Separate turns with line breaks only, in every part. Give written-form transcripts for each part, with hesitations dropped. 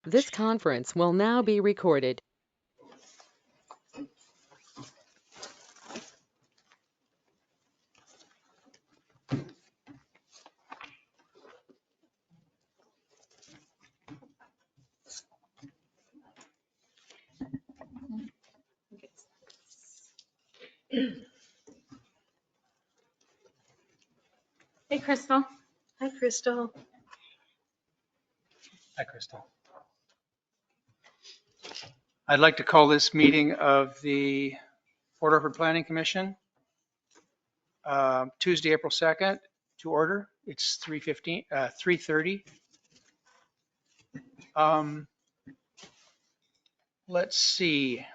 This conference will now be recorded.
Hey, Crystal.
Hi, Crystal.
Hi, Crystal. I'd like to call this meeting of the Port Orford Planning Commission, Tuesday, April 2nd, to order. It's 3:30. Let's see,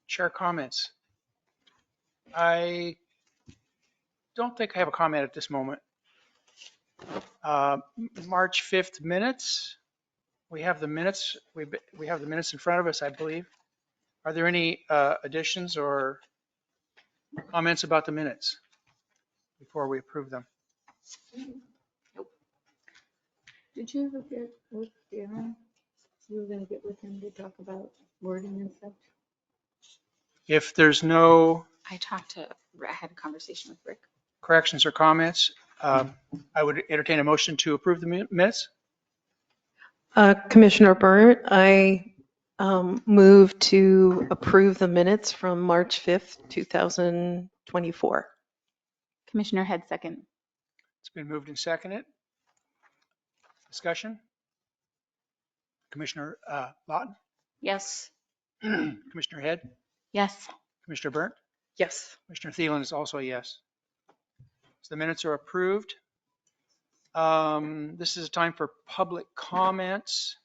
chair comments. I don't think I have a comment at this moment. March 5th minutes. We have the minutes. We have the minutes in front of us, I believe. Are there any additions or comments about the minutes before we approve them?
Did you ever get with Darren? You were gonna get with him to talk about wording and stuff?
If there's no
I had a conversation with Rick.
corrections or comments, I would entertain a motion to approve the minutes.
Commissioner Burt, I move to approve the minutes from March 5th, 2024.
Commissioner Head second.
It's been moved and seconded. Discussion? Commissioner Lawton,
Yes.
Commissioner Head,
Yes.
Commissioner Burnt,
Yes.
Commissioner Thielen is also a yes. So the minutes are approved. This is a time for public comments.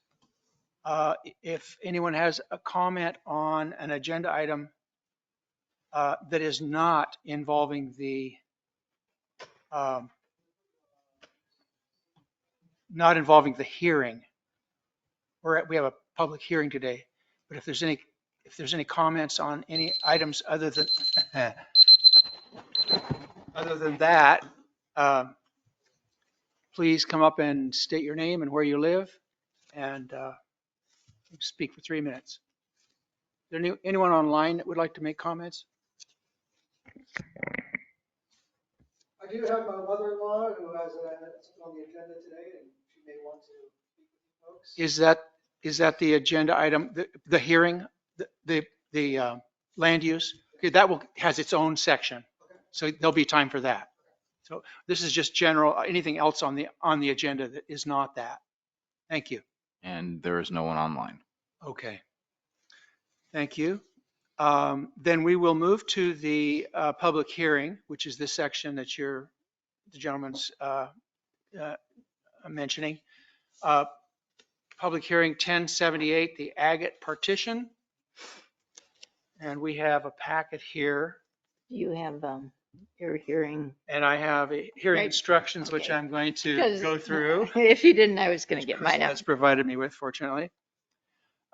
If anyone has a comment on an agenda item that is not involving the hearing, we have a public hearing today, but if there's any comments on any items other than that, please come up and state your name and where you live and speak for 3 minutes. Is there anyone online that would like to make comments?
I do have my mother-in-law who has something on the agenda today, and she may want to speak with you folks.
Is that the agenda item, the hearing, the land use? Okay, that has its own section,
Okay.
so there'll be time for that. So this is just general. Anything else on the agenda that is not that? Thank you.
And there is no one online.
Okay. Thank you. Then we will move to the public hearing, which is this section that the gentleman's mentioning. Public hearing 1078, the agate partition. And we have a packet here.
You have your hearing.
And I have hearing
Right.
instructions, which
Okay.
I'm going to go through.
If you didn't, I was gonna get mine out.
That's provided me with, fortunately.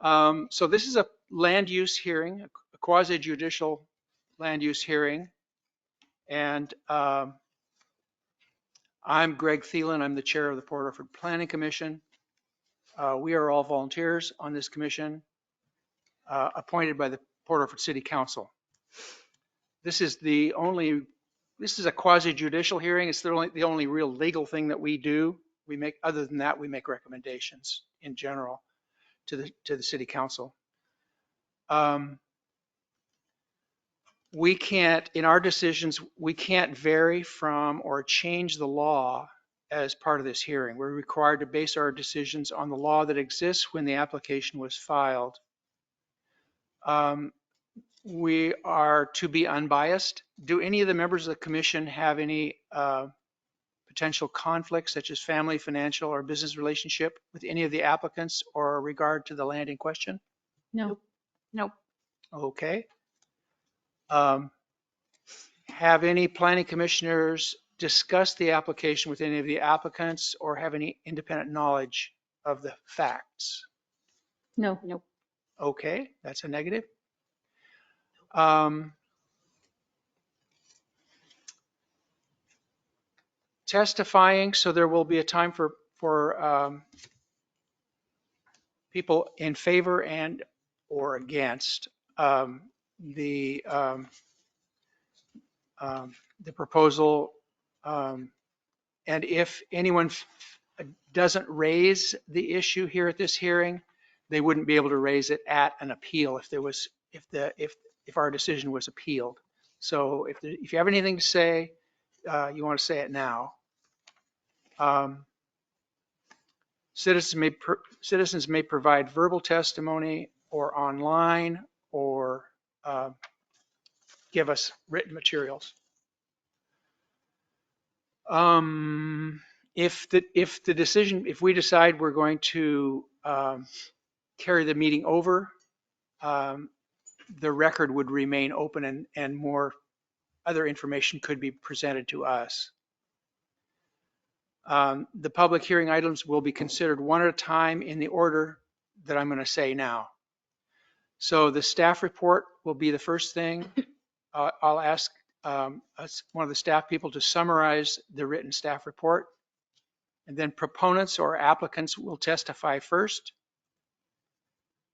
So this is a land use hearing, a quasi judicial land use hearing. And I'm Greg Thielen. I'm the chair of the Port Orford Planning Commission. We are all volunteers on this commission, appointed by the Port Orford City Council. This is a quasi judicial hearing. It's the only real legal thing that we do. Other than that, we make recommendations in general to the City Council. We can't, in our decisions, we can't vary from or change the law as part of this hearing. We're required to base our decisions on the law that exists when the application was filed. We are to be unbiased. Do any of the members of the commission have any potential conflicts, such as family, financial, or business relationship with any of the applicants or regard to the land in question?
No. Nope.
Okay. Have any planning commissioners discussed the application with any of the applicants or have any independent knowledge of the facts?
No. Nope.
Okay, that's a negative. Testifying, so there will be a time for people in favor and or against the the proposal. Um, and if anyone doesn't raise the issue here at this hearing, they wouldn't be able to raise it at an appeal if there was if our decision was appealed. So if you have anything to say, you want to say it now. Um, citizens may provide verbal testimony or online or uh, give us written materials. If the decision, if we decide we're going to carry the meeting over, um, the record would remain open and more other information could be presented to us. The public hearing items will be considered one at a time in the order that I'm going to say now. So the staff report will be the first thing. I'll ask one of the staff people to summarize the written staff report. And then proponents or applicants will testify first.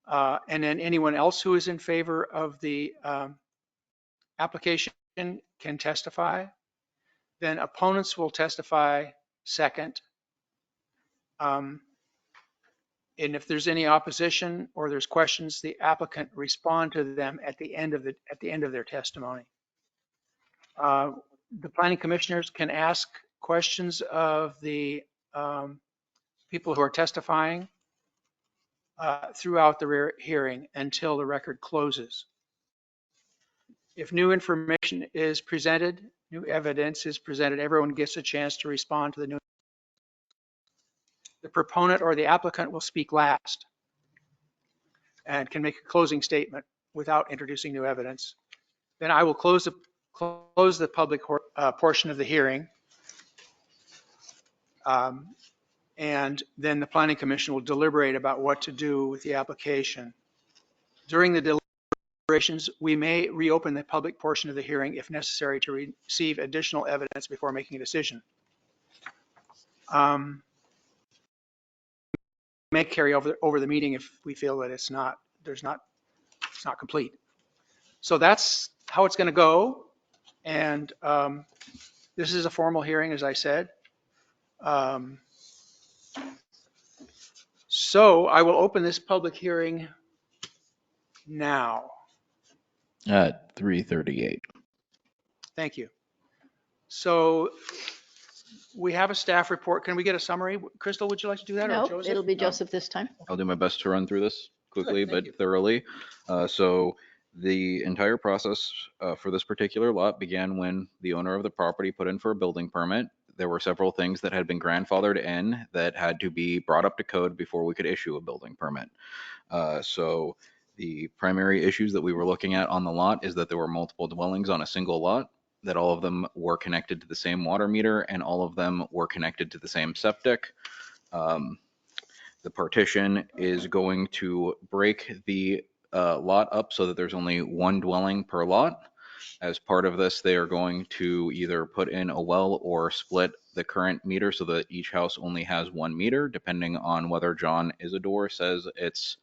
And then anyone else who is in favor of the application can testify. Then opponents will testify second. And if there's any opposition or there's questions, the applicant respond to them at the end of their testimony. The planning commissioners can ask questions of the people who are testifying throughout the hearing until the record closes. If new information is presented, new evidence is presented, everyone gets a chance to respond to the new. The proponent or the applicant will speak last and can make a closing statement without introducing new evidence. Then I will close the public portion of the hearing. And then the planning commission will deliberate about what to do with the application. During the deliberations, we may reopen the public portion of the hearing if necessary to receive additional evidence before making a decision. May carry over the meeting if we feel that it's not complete. So that's how it's going to go. And this is a formal hearing, as I said. So I will open this public hearing now.
At 3:38.
Thank you. So we have a staff report. Can we get a summary? Crystal, would you like to do that, or
No,
Joseph?
it'll be Joseph this time.
I'll do my best to run through this quickly
Good, thank
but
you.
thoroughly. So the entire process for this particular lot began when the owner of the property put in for a building permit. There were several things that had been grandfathered in that had to be brought up to code before we could issue a building permit. So the primary issues that we were looking at on the lot is that there were multiple dwellings on a single lot, that all of them were connected to the same water meter, and all of them were connected to the same septic. The partition is going to break the lot up so that there's only one dwelling per lot. As part of this, they are going to either put in a well or split the current meter so that each house only has 1 meter, depending on whether John Isidore says it's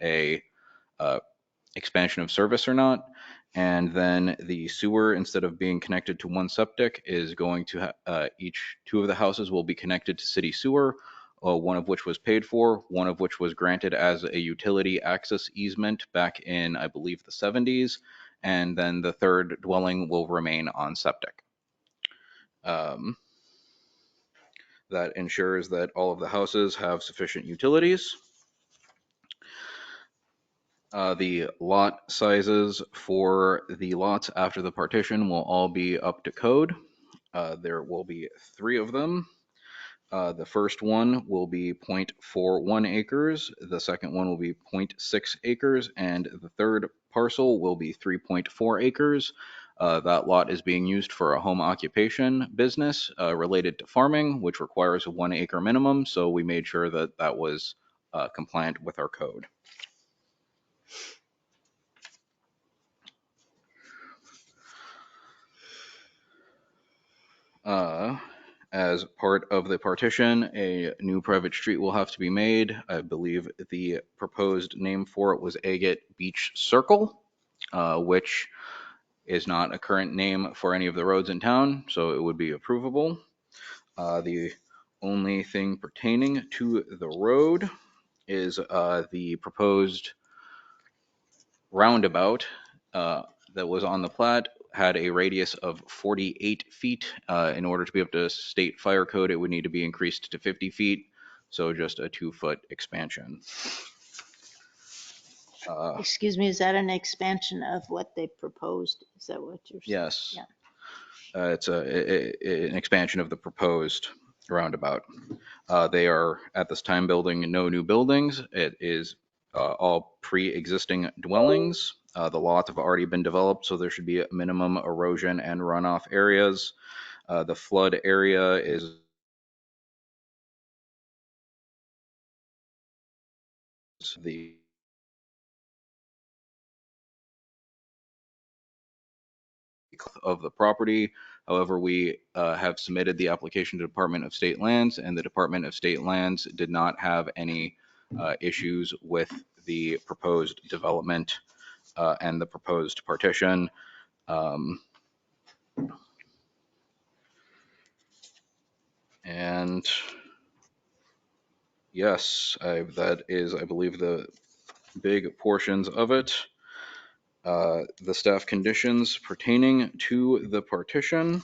a expansion of service or not. And then the sewer, instead of being connected to one septic, is going to each 2 of the houses will be connected to city sewer, one of which was paid for, one of which was granted as a utility access easement back in, I believe, the 70s. And then the third dwelling will remain on septic. That ensures that all of the houses have sufficient utilities. The lot sizes for the lots after the partition will all be up to code. There will be 3 of them. The first one will be 0.41 acres, the second one will be 0.6 acres, and the third parcel will be 3.4 acres. That lot is being used for a home occupation business related to farming, which requires a 1 acre minimum, so we made sure that that was compliant with our code. As part of the partition, a new private street will have to be made. I believe the proposed name for it was Agate Beach Circle, which is not a current name for any of the roads in town, so it would be approvable. The only thing pertaining to the road is the proposed roundabout that was on the plat had a radius of 48 feet. In order to be able to state fire code, it would need to be increased to 50 feet. So just a 2-foot expansion.
Excuse me, is that an expansion of what they proposed? Is that what you're saying?
Yes.
Yeah.
It's an expansion of the proposed roundabout. They are at this time building no new buildings. It is all pre-existing dwellings. The lots have already been developed, so there should be a minimum erosion and runoff areas. The flood area is the of the property. However, we have submitted the application to Department of State Lands, and the Department of State Lands did not have any issues with the proposed development and the proposed partition. And yes, that is, I believe, the big portions of it. The staff conditions pertaining to the partition.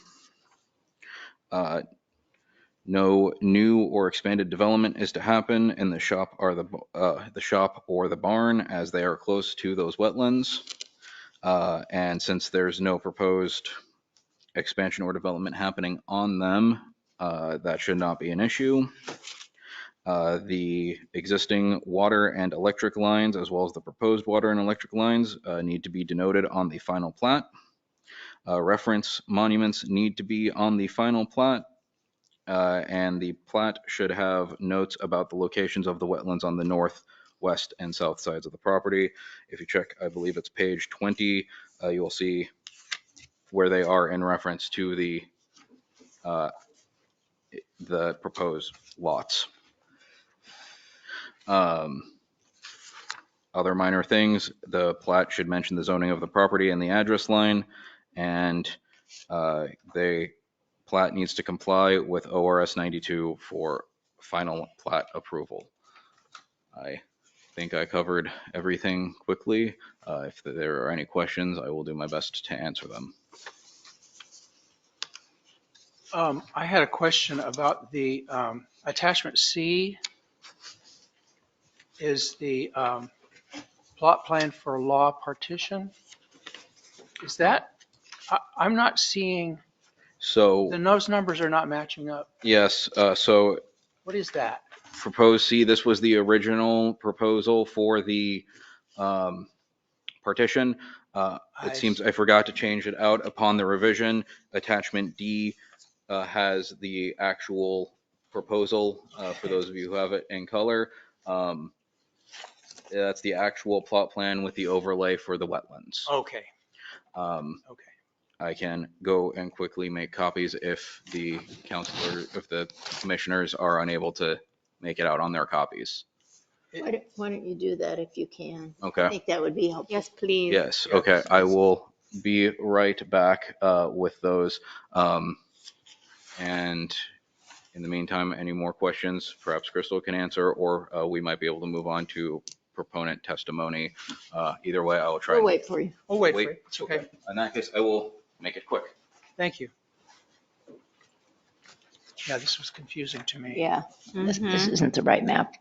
No new or expanded development is to happen in the shop or the shop or the barn, as they are close to those wetlands. And since there's no proposed expansion or development happening on them, that should not be an issue. The existing water and electric lines, as well as the proposed water and electric lines, need to be denoted on the final plat. Reference monuments need to be on the final plat. And the plat should have notes about the locations of the wetlands on the north, west, and south sides of the property. If you check, I believe it's page 20, you'll see where they are in reference to the proposed lots. Other minor things, the plat should mention the zoning of the property and the address line, and the plat needs to comply with ORS 92 for final plat approval. I think I covered everything quickly. If there are any questions, I will do my best to answer them.
I had a question about the attachment C is the plot plan for law partition. Is that, I'm not seeing,
So,
those numbers are not matching up.
yes, so
What is that?
proposed C, this was the original proposal for the partition. It seems I forgot to change it out upon the revision. Attachment D has the actual proposal for those of you who have it in color. That's the actual plot plan with the overlay for the wetlands.
Okay,
Okay.
okay.
I can go and quickly make copies if the if the commissioners are unable to make it out on their copies.
Why don't you do that if you can? I
Okay.
think that would be helpful.
Yes, please.
Yes. Okay. I will be right back with those. And in the meantime, any more questions, perhaps Crystal can answer, or we might be able to move on to proponent testimony. Either way, I will try.
We'll wait for you.
We'll wait for you. It's okay.
In that case, I will make it quick.
Thank you. Yeah, this was confusing to me.
Yeah, this
Mhm.
isn't the right map.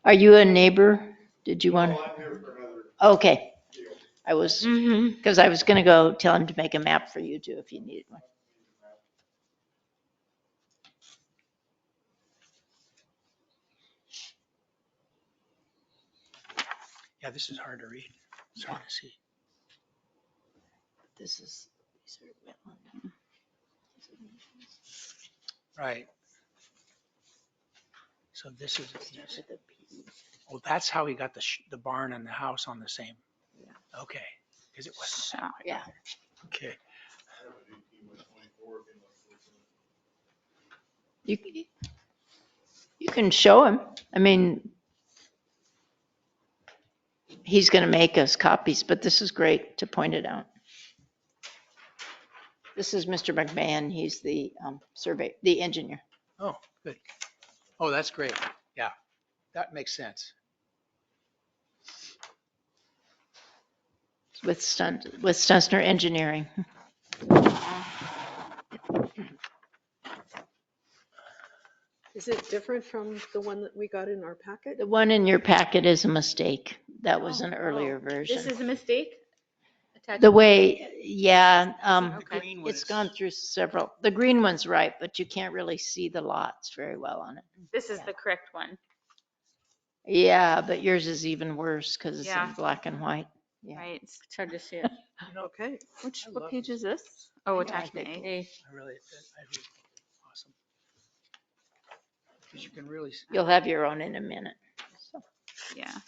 Are you a neighbor? Did you want?
No, I'm here for another
Okay,
deal.
I was,
Mhm.
because I was going to go tell him to make a map for you too if you needed one.
Yeah, this is hard to read. It's hard to see.
These are wetland.
Right. So this is,
Start with a P.
oh, that's how he got the barn and the house on the same.
Yeah.
Okay, because it wasn't that way.
Yeah.
Okay.
You, you can show him. I mean, he's going to make us copies, but this is great to point it out. This is Mr. McMahon. He's the the engineer.
Oh, good. Oh, that's great. Yeah, that makes sense.
With Stunsner Engineering.
Is it different from the one that we got in our packet?
The one in your packet is a mistake. That was
Oh,
an earlier
This
version.
is a mistake? Attached
The
to-
way, yeah,
Okay.
Green one
it's
is-
gone through several. The green one's right, but you can't really see the lots very well on it.
This is the correct one,
Yeah, but yours is even worse because it's
Yeah.
in black and white. Yeah.
right? It's hard to see it.
You know,
Okay.
Which,
I
what
love
page
this.
is this? Oh,
I
attachment
think-
A.
I really think it's awesome. Because you can really,
You'll have your own in a minute. So,
Yeah.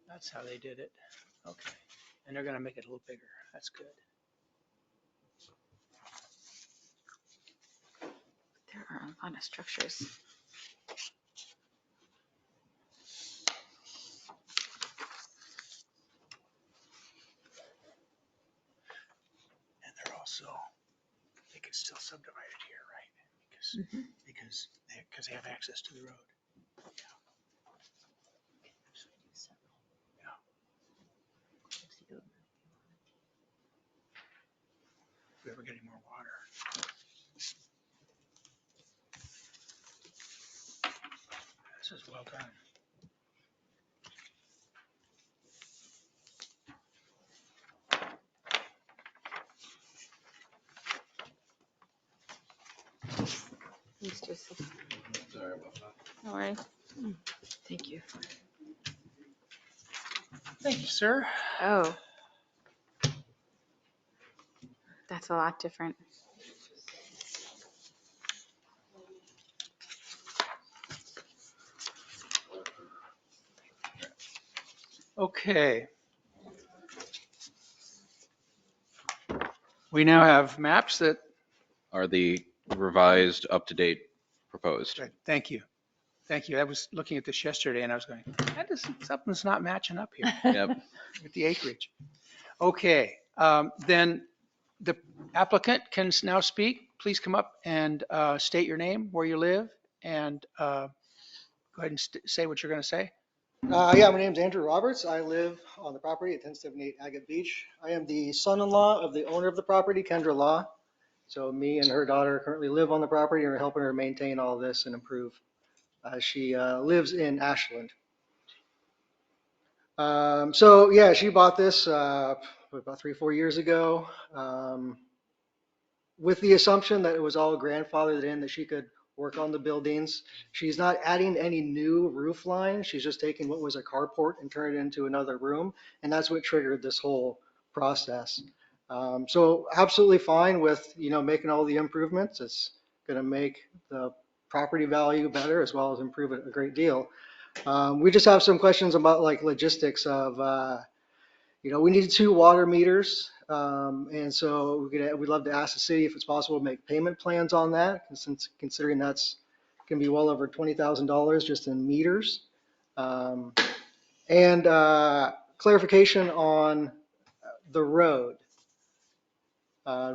that's how they did it. Okay. And they're going to make it a little bigger. That's good.
There are a lot of structures.
And they're also, they can still subdivide it here, right? Because they have access to the road. If we ever get any more water. This is well done.
Thanks, Joseph.
Sorry about that.
No worries.
Thank you.
Thank you, sir.
Oh. That's a lot different.
Okay. We now have maps that,
Are the revised, up-to-date proposed?
good, thank you. Thank you. I was looking at this yesterday and I was going, something's not matching up here
Yep.
with the acreage. Okay, then the applicant can now speak. Please come up and state your name, where you live, and go ahead and say what you're going to say.
Yeah, my name's Andrew Roberts. I live on the property at 1078 Agate Beach. I am the son-in-law of the owner of the property, Kendra Law. So me and her daughter currently live on the property and are helping her maintain all this and improve. She lives in Ashland. So yeah, she bought this about 3-4 years ago with the assumption that it was all grandfathered in, that she could work on the buildings. She's not adding any new roof line. She's just taking what was a carport and turning it into another room. And that's what triggered this whole process. So absolutely fine with, making all the improvements. It's going to make the property value better as well as improve it a great deal. We just have some questions about like logistics of, we need 2 water meters. And so we'd love to ask the city if it's possible to make payment plans on that, since considering that's can be well over $20,000 just in meters. And clarification on the road,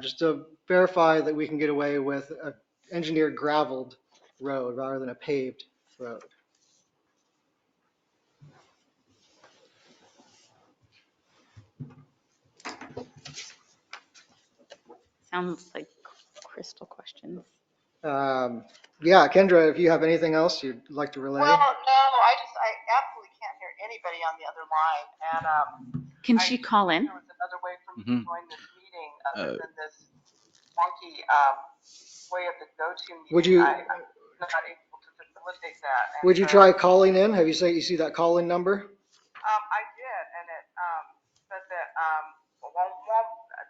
just to verify that we can get away with an engineered graveled road rather than a paved road.
Sounds like crystal questions.
Yeah, Kendra, if you have anything else you'd like to relay?
Well, no, I absolutely can't hear anybody on the other line. And
Can she call in?
there was another way for me
Mhm.
to join this meeting other than this wonky way of the go-to meeting.
Would you-
I'm not able to facilitate that. And
Would you
so,
try calling in? Have you see that call-in number?
I did, and it said that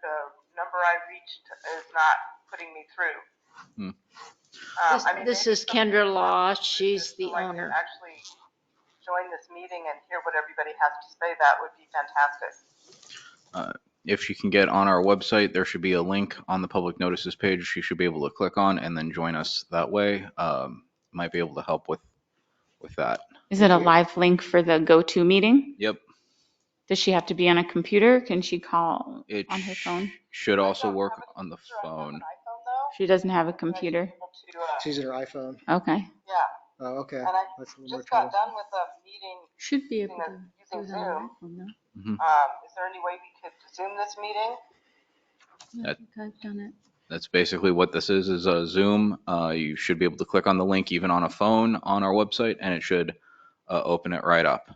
the number I reached is not putting me through.
Hmm.
This
maybe
is Kendra Law. She's
so
the
I could
owner.
actually join this meeting and hear what everybody has to say. That would be fantastic.
If she can get on our website, there should be a link on the public notices page she should be able to click on and then join us that way. Might be able to help with that.
Is it a live link for the go-to meeting?
Yep.
Does she have to be on a computer? Can she call
It
on her phone?
should also work
I don't have a
on the
computer. I have
phone.
an iPhone though.
She doesn't have a
And I should be
computer.
able to,
She's in her iPhone.
Okay.
yeah.
Oh, okay.
And I
That's a little more
just got
trouble.
done with a meeting
Should be able
using,
to do
using
it on
Zoom.
iPhone, no?
Is there any way we could Zoom this meeting?
Yeah, I think I've done it.
That's basically what this is a Zoom. You should be able to click on the link even on a phone on our website, and it should open it right up.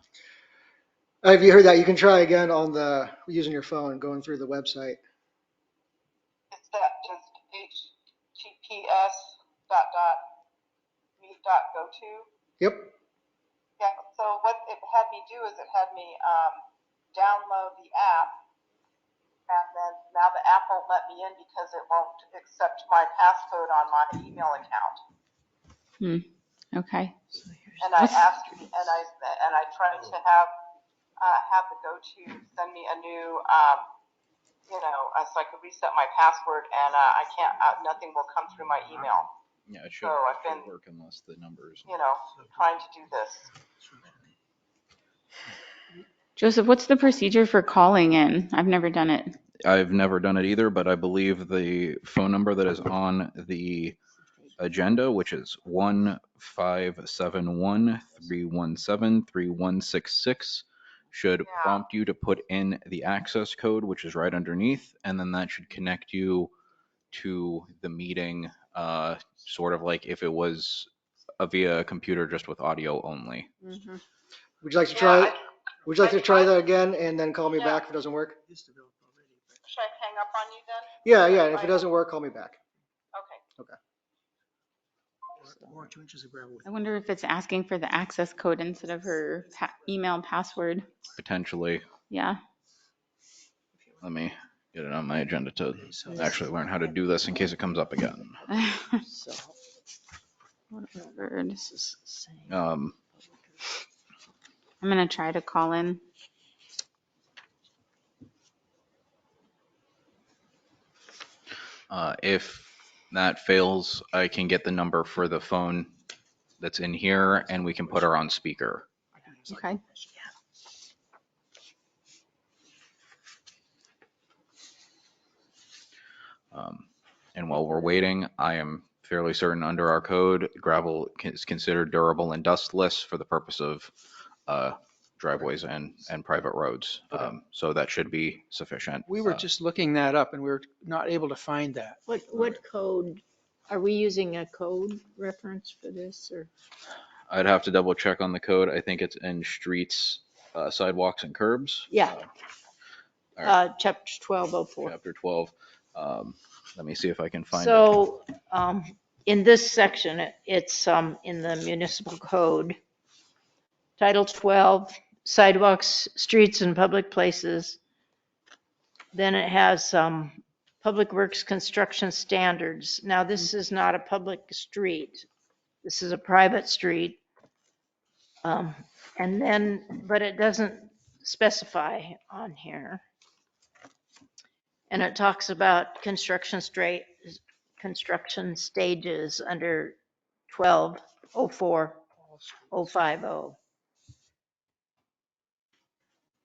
If you heard that, you can try again on using your phone, going through the website.
It's that just https://meet.go to.
Yep.
Yeah, so what it had me do is it had me download the app, and then now the app won't let me in because it won't accept my passcode on my email account.
Okay.
And I asked, and I tried to have the go-to send me a new, so I could reset my password, and I can't. Nothing will come through my email.
Yeah, it should,
So I've been,
work unless the numbers.
trying to do this.
Joseph, what's the procedure for calling in? I've never done it.
I've never done it either, but I believe the phone number that is on the agenda, which is 1-571-317-3166, should prompt you to put in the access code, which is right underneath, and then that should connect you to the meeting, sort of like if it was via a computer just with audio only.
Mm-hmm.
Would you like to try? Would you like to try that again and then call me back if it doesn't work?
Should I hang up on you then?
Yeah. If it doesn't work, call me back.
Okay.
I wonder if it's asking for the access code instead of her email password.
Potentially.
Yeah.
Let me get it on my agenda to actually learn how to do this in case it comes up again.
So,
Whatever.
this is the same.
Um,
I'm going to try to call in.
If that fails, I can get the number for the phone that's in here and we can put her on speaker.
Okay.
And while we're waiting, I am fairly certain under our code, gravel is considered durable and dustless for the purpose of driveways and private roads. So that should be sufficient.
We were just looking that up and we were not able to find that.
What code, are we using a code reference for this or?
I'd have to double check on the code. I think it's in streets, sidewalks and curbs.
Yeah. Chapter 1204.
Chapter 12. Let me see if I can find it.
So, in this section, it's in the municipal code, Title 12, sidewalks, streets, and public places. Then it has public works construction standards. Now, this is not a public street. This is a private street. And then, but it doesn't specify on here. And it talks about construction stages under 1204-050.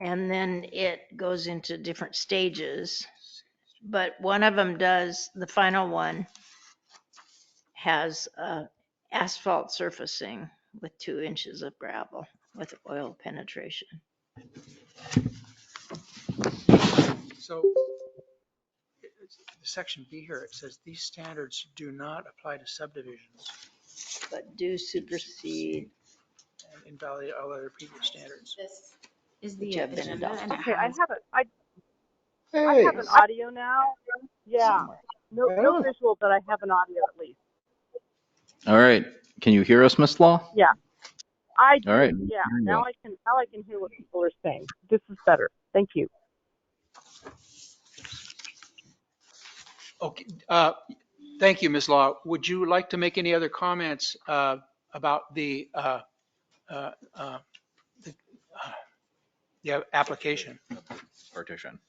And then it goes into different stages, but one of them does, the final one has asphalt surfacing with 2 inches of gravel with oil penetration.
So section B here, it says these standards do not apply to subdivisions
But do supersede.
and invalidate all other previous standards.
This is
Which
the
have been
agenda.
adopted.
And it
Okay, I
has-
have it. I
Hey.
have an audio now. Yeah.
Somewhere.
No visual, but I have an audio at least.
All right. Can you hear us, Miss Law?
Yeah. I do.
All right.
Yeah.
Here you
Now
go.
I can hear what people are saying. This is better. Thank you.
Okay, thank you, Ms. Law. Would you like to make any other comments about the application?
Partition.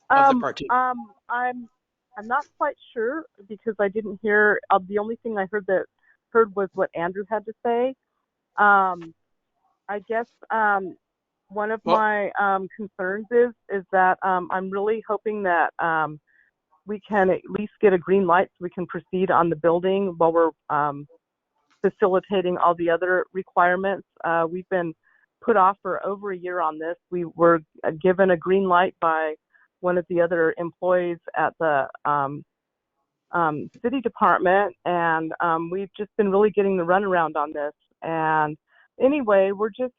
of the
Um,
partition?
um, I'm, I'm not quite sure because I didn't hear, the only thing I heard was what Andrew had to say. Um, I guess, one of
Well,
my, concerns is that, I'm really hoping that, we can at least get a green light so we can proceed on the building while we're, facilitating all the other requirements. We've been put off for over a year on this. We were given a green light by one of the other employees at the city department, and we've just been really getting the runaround on this. And anyway, we're just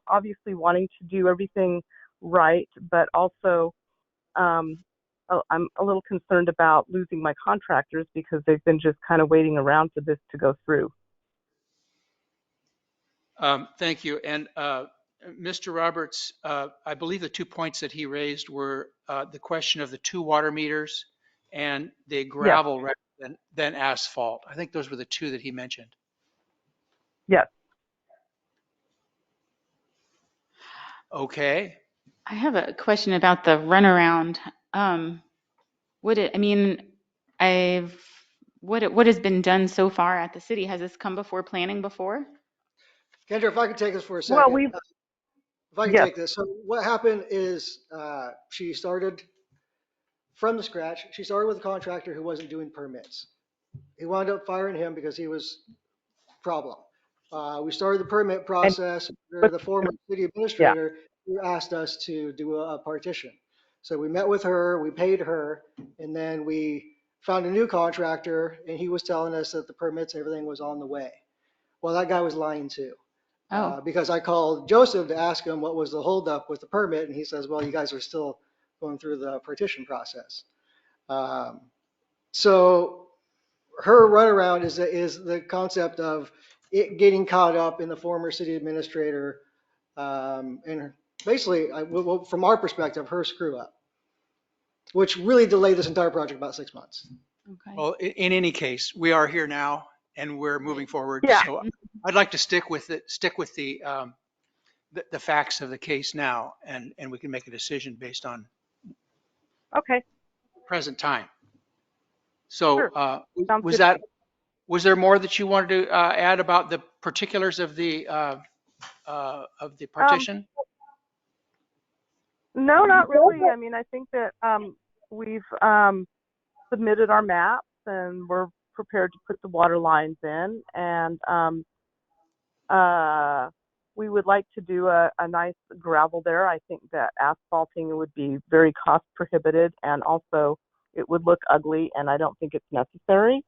obviously wanting to do everything right, but also um, I'm a little concerned about losing my contractors because they've been just kind of waiting around for this to go through.
thank you. And Mr. Roberts, I believe the 2 points that he raised were the question of the 2 water meters and the
Yes,
gravel rather than asphalt. I think those were the 2 that he mentioned.
yes.
Okay.
I have a question about the runaround. I mean, I've, what has been done so far at the city? Has this come before planning before?
Kendra, if I could take this for a
Well,
second. If I can
yes,
take this. So what happened is she started from the scratch. She started with a contractor who wasn't doing permits. He wound up firing him because he was problem. We started the permit
and
process.
but
The former city
yeah.
administrator who asked us to do a partition. So we met with her, we paid her, and then we found a new contractor, and he was telling us that the permits, everything was on the way. Well, that guy was lying too.
Oh,
Because I called Joseph to ask him what was the holdup with the permit, and he says, well, you guys are still going through the partition process. Um, so her runaround is the concept of it getting caught up in the former city administrator, and basically, from our perspective, her screw up, which really delayed this entire project about 6 months.
okay.
Well, in any case, we are here now and we're moving forward.
Yeah.
So I'd like to stick with the facts of the case now, and we can make a decision based on
Okay.
present time. So
Sure. Sounds
was
good.
was there more that you wanted to add about the particulars of the
Um,
partition?
no, not really. I mean, I think that we've submitted our maps and we're prepared to put the water lines in, and uh, we would like to do a nice gravel there. I think that asphalting would be very cost prohibitive, and also it would look ugly, and I don't think it's necessary.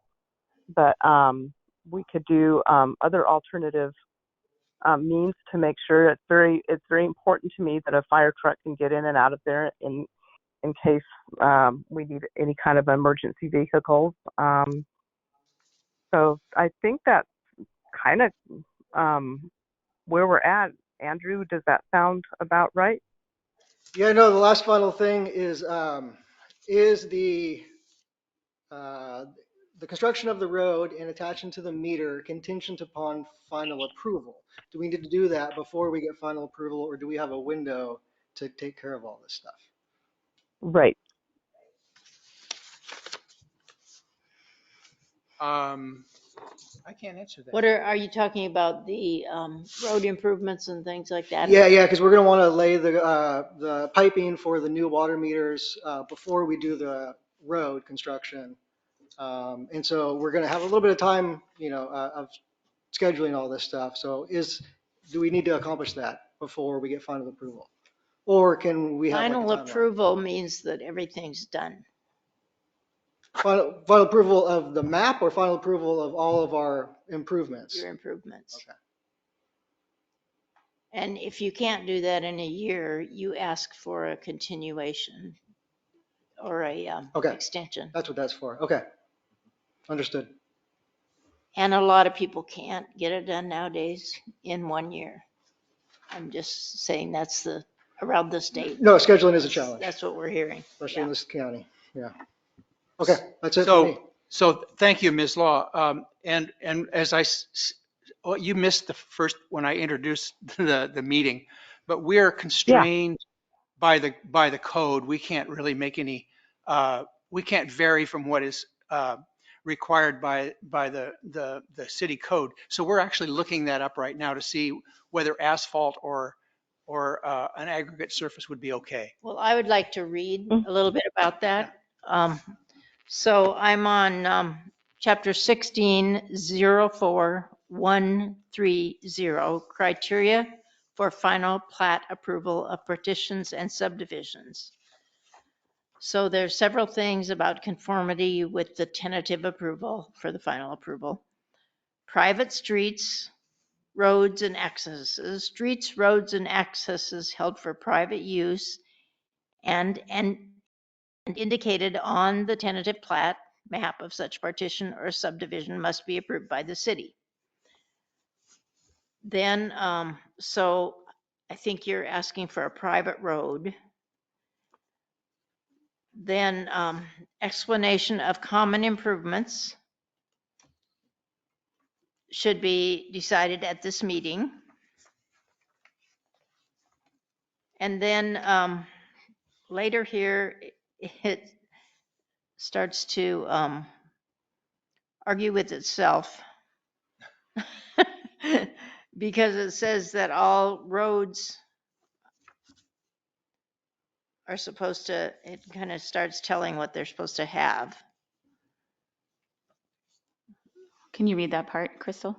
But we could do other alternative means to make sure it's very important to me that a fire truck can get in and out of there in case we need any kind of emergency vehicles. So I think that's kind of where we're at. Andrew, does that sound about right?
Yeah, no, the last final thing is uh, the construction of the road and attaching to the meter contingent upon final approval. Do we need to do that before we get final approval, or do we have a window to take care of all this stuff?
Right.
I can't answer that.
What are you talking about? The road improvements and things like that?
Yeah, because we're gonna want to lay the piping for the new water meters before we do the road construction. And so we're gonna have a little bit of time, of scheduling all this stuff. So do we need to accomplish that before we get final approval? Or can we have like a
Final
timeline?
approval means that everything's done.
Final approval of the map or final approval of all of our improvements?
Your improvements.
Okay.
And if you can't do that in a year, you ask for a continuation or a
Okay.
extension.
That's what that's for. Okay. Understood.
And a lot of people can't get it done nowadays in 1 year. I'm just saying that's around the state.
No, scheduling is a challenge,
That's what we're hearing.
especially in
Yeah.
this county. Yeah. Okay, that's it for me.
So thank you, Ms. Law. And as well, you missed the first when I introduced the meeting, but we are
Yeah.
constrained by the code, we can't really make any, we can't vary from what is required by the city code. So we're actually looking that up right now to see whether asphalt or an aggregate surface would be okay.
Well, I would like to read a little bit about that. So I'm on chapter 1604-130, criteria for final plat approval of partitions and subdivisions. So there's several things about conformity with the tentative approval for the final approval. Private streets, roads and accesses, streets, roads and accesses held for private use and indicated on the tentative plat map of such partition or subdivision must be approved by the city. Then, so I think you're asking for a private road. Then explanation of common improvements should be decided at this meeting. And then later here, it starts to argue with itself because it says that all roads are supposed to, it kind of starts telling what they're supposed to have.
Can you read that part, Crystal?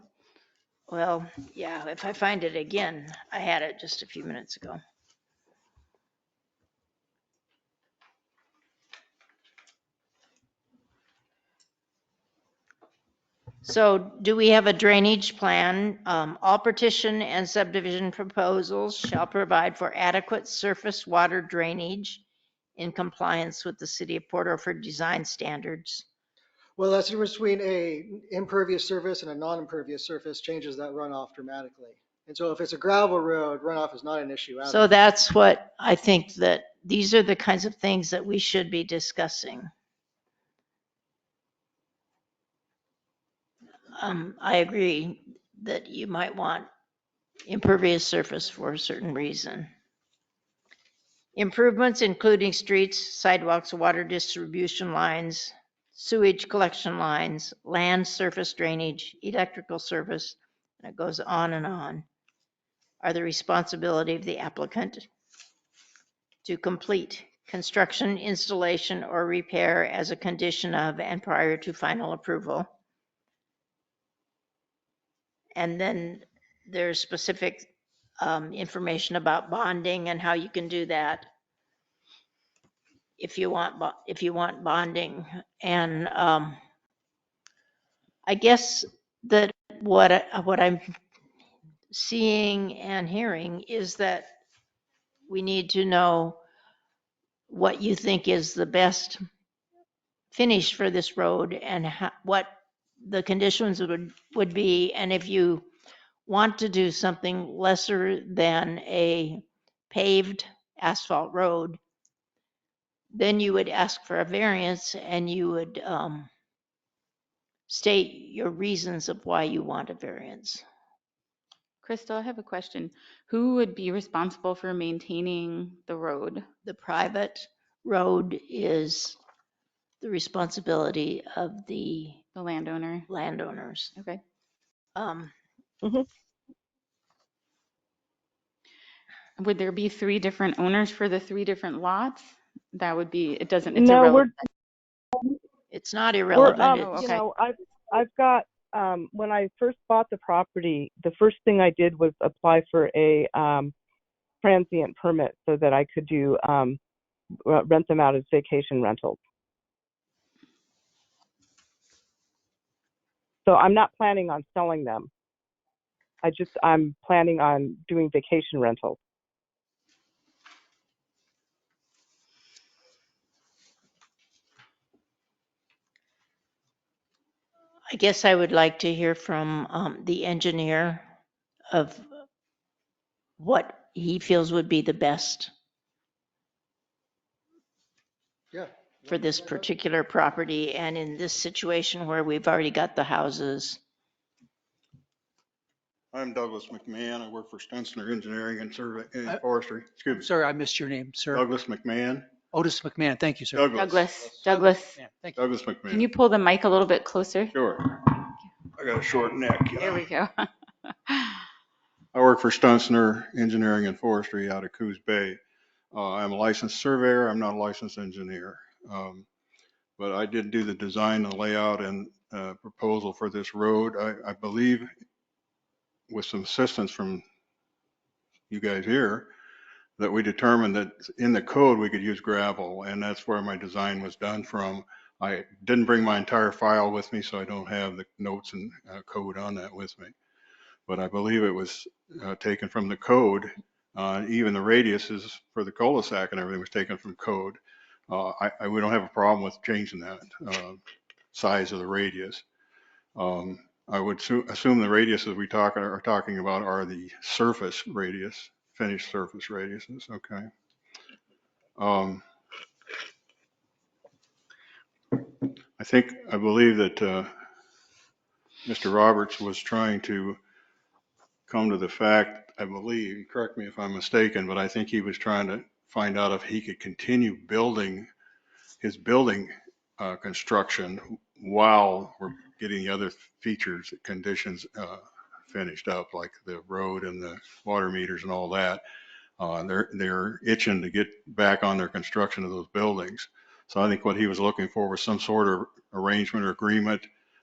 Well, yeah, if I find it again, I had it just a few minutes ago. So do we have a drainage plan? All partition and subdivision proposals shall provide for adequate surface water drainage in compliance with the City of Port Orford design standards.
Well, that's the difference between a impervious surface and a non-impervious surface changes that runoff dramatically. And so if it's a gravel road, runoff is not an issue at
So
all.
that's what I think, that these are the kinds of things that we should be discussing. I agree that you might want impervious surface for a certain reason. Improvements including streets, sidewalks, water distribution lines, sewage collection lines, land surface drainage, electrical service, and it goes on, are the responsibility of the applicant to complete construction, installation, or repair as a condition of and prior to final approval. And then there's specific information about bonding and how you can do that if you want bonding. And I guess that what I'm seeing and hearing is that we need to know what you think is the best finish for this road and what the conditions would be, and if you want to do something lesser than a paved asphalt road, then you would ask for a variance and you would state your reasons of why you want a variance.
Crystal, I have a question. Who would be responsible for maintaining the road?
The private road is the responsibility of the
The landowner?
landowners.
Okay. Would there be 3 different owners for the 3 different lots? That would be, it's
No,
irrelevant.
It's not
we're
irrelevant.
Oh,
you
okay.
know, I've got when I first bought the property, the first thing I did was apply for a transient permit so that I could do rent them out as vacation rentals. So I'm not planning on selling them. I'm planning on doing vacation rentals.
I guess I would like to hear from the engineer of what he feels would be the best
Yeah.
for this particular property and in this situation where we've already got the houses.
I'm Douglas McMahon. I work for Stensler Engineering and Survey
I-
and Forestry.
I'm
Excuse me.
sorry, I missed your name, sir.
Douglas McMahon.
Otis McMahon. Thank you, sir.
Douglas,
McMahon. Thank you.
Douglas
can
McMahon.
you pull the mic a little bit closer?
Sure. I got a short neck. You
There
know.
we go.
I work for Stensler Engineering and Forestry out of Coos Bay. I'm a licensed surveyor. I'm not a licensed engineer. But I did do the design, the layout, and proposal for this road. I believe with some assistance from you guys here, that we determined that in the code we could use gravel, and that's where my design was done from. I didn't bring my entire file with me, so I don't have the notes and code on that with me. But I believe it was taken from the code. Even the radiuses for the cul-de-sac and everything was taken from code. We don't have a problem with changing that size of the radius. I would assume the radiuses we are talking about are the surface radius, finished surface radiuses. Okay. I believe that Mr. Roberts was trying to come to the fact, I believe, correct me if I'm mistaken, but I think he was trying to find out if he could continue building his building construction while we're getting the other features, conditions finished up, like the road and the water meters and all that. They're itching to get back on their construction of those buildings. So I think what he was looking for was some sort of arrangement or agreement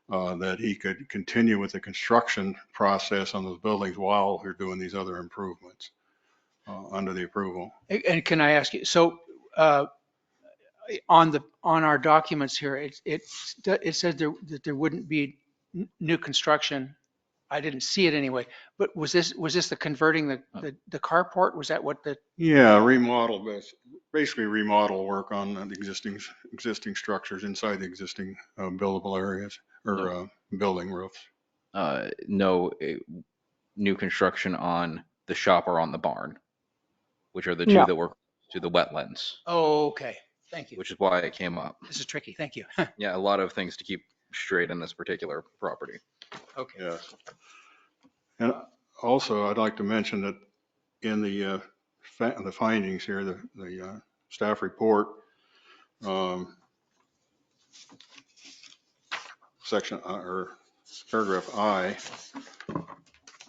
that he could continue with the construction process on those buildings while they're doing these other improvements under the approval.
And can I ask you, so on our documents here, it says that there wouldn't be new construction. I didn't see it anyway, but was this the converting the carport? Was that what the?
Yeah, basically remodel work on the existing structures inside the existing buildable areas or building roofs.
No new construction on the shop or on the barn, which are the two
No.
that were to the wetlands,
Oh, okay. Thank you.
which is why it came up.
This is tricky. Thank you.
Yeah, a lot of things to keep straight in this particular property.
Okay.
Yes. And also, I'd like to mention that in the findings here, the staff report, section or paragraph I,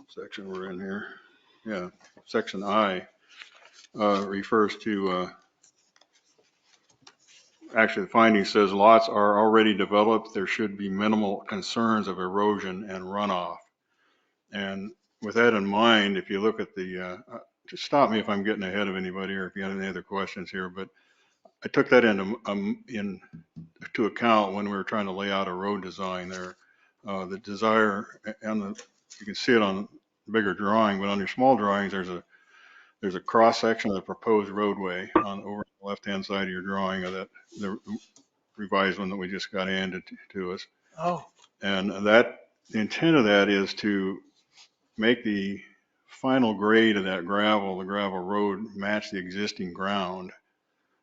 section we're in here, yeah, section I refers to, actually the finding says lots are already developed. There should be minimal concerns of erosion and runoff. And with that in mind, if you look at just stop me if I'm getting ahead of anybody or if you have any other questions here, but I took that into account when we were trying to lay out a road design there. The desire, and you can see it on the bigger drawing, but on your small drawings, there's a cross section of the proposed roadway over the left-hand side of your drawing of the revised one that we just got handed to us.
Oh.
And the intent of that is to make the final grade of that the gravel road match the existing ground.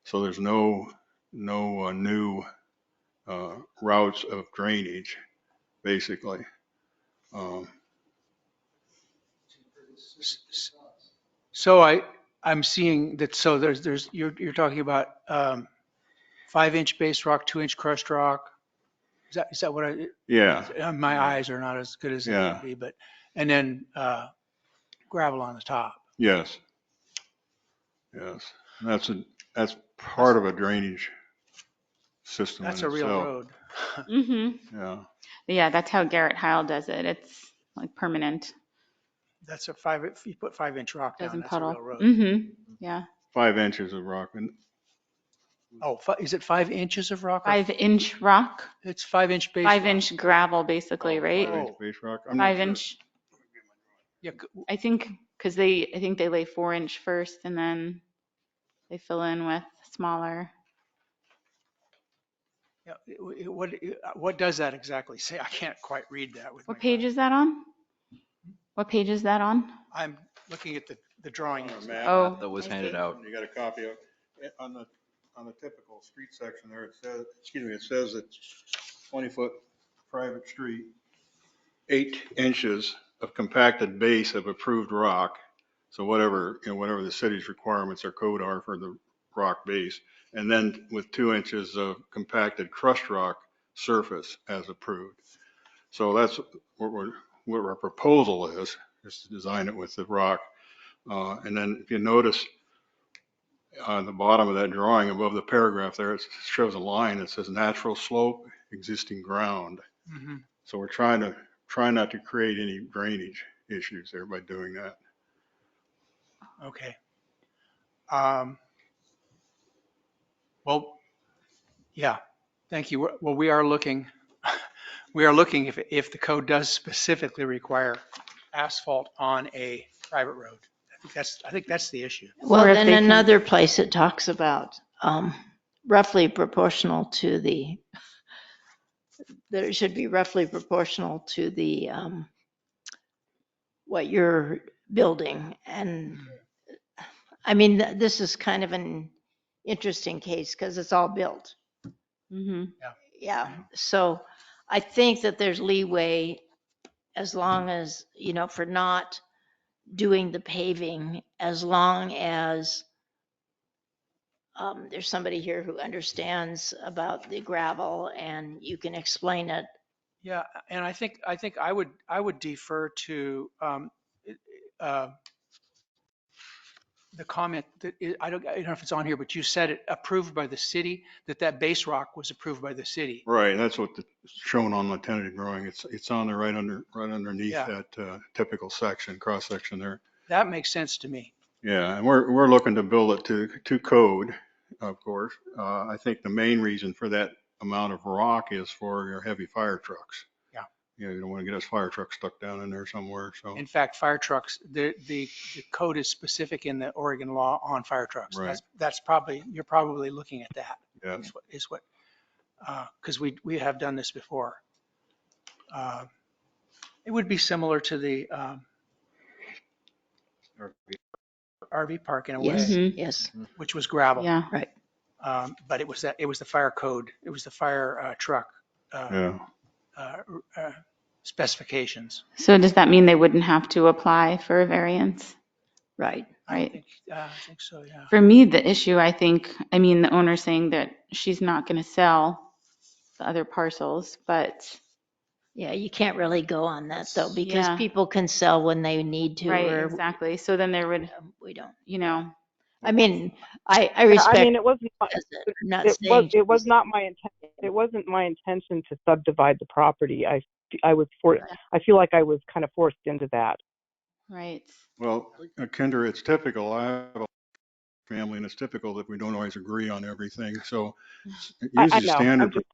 So there's no new routes of drainage, basically.
So I'm seeing that. So you're talking about 5-inch base rock, 2-inch crushed rock. Is that what
Yeah.
my eyes are not as good as they
Yeah.
could be, but and then gravel on the top.
Yes. Yes. That's part of a drainage system in
That's a real
itself.
road.
Mm-hmm.
Yeah.
Yeah, that's how Garrett Heil does it. It's like permanent.
That's you put 5-inch rock down,
Doesn't
that's a
puddle.
real road.
Mm-hmm. Yeah.
5 inches of rock. And
Oh, is it 5 inches of rock?
5-inch rock.
It's 5-inch base.
5-inch gravel, basically, right?
5 inch base rock. I'm not sure.
5-inch.
Yeah.
I think because they lay 4-inch first and then they fill in with smaller.
Yeah. What does that exactly say? I can't quite read that with
What
my
page is that on? What page is that on?
I'm looking at the drawing.
On a map
Oh.
That was handed out.
You got a copy of it on the typical street section there. It says it's 20-foot private street, 8 inches of compacted base of approved rock. So whatever, whatever the city's requirements or code are for the rock base. And then with 2 inches of compacted crushed rock surface as approved. So that's what our proposal is to design it with the rock. And then if you notice on the bottom of that drawing above the paragraph there, it shows a line that says natural slope, existing ground.
Mhm.
So we're try not to create any drainage issues there by doing that.
Okay. Well, yeah, thank you. Well, we are looking, if the code does specifically require asphalt on a private road. I think that's the issue.
Well,
Or if
then
they can-
another place it talks about roughly proportional to the, that it should be roughly proportional to the, what you're building. And I mean, this is kind of an interesting case because it's all built.
Mhm.
Yeah. So I think that there's leeway as long as, for not doing the paving, as long as there's somebody here who understands about the gravel and you can explain it.
Yeah, and I think I would defer to uh, the comment that I don't know if it's on here, but you said it approved by the city, that base rock was approved by the city.
Right, that's what shown on the tentative drawing. It's on there right underneath
Yeah.
that typical section, cross section there.
That makes sense to me.
Yeah, and we're looking to build it to code, of course. I think the main reason for that amount of rock is for your heavy fire trucks.
Yeah.
You don't want to get us fire trucks stuck down in there somewhere, so.
In fact, fire trucks, the code is specific in the Oregon law on fire trucks.
Right.
That's probably, you're probably looking at that.
Yeah.
Is what, because we have done this before. It would be similar to the RV park in a
Yes,
way,
yes,
which was gravel.
Yeah.
right.
But it was the fire code, it was the fire truck
Yeah.
specifications.
So does that mean they wouldn't have to apply for a variance?
Right.
Right.
I think so, yeah.
For me, the issue, I mean, the owner saying that she's not going to sell the other parcels, but
Yeah, you can't really go on that though, because
Yeah.
people can sell when they need to,
right,
or
exactly. So then there would,
we don't.
I
I mean, I
I
respect.
mean, it was not,
I'm not
it
saying
was not my intent. It wasn't my intention to subdivide the property. I feel like I was kind of forced into that.
right.
Well, Kendra, it's typical. I have a family and it's typical that we don't always agree on everything. So
I
usually
know. I'm just,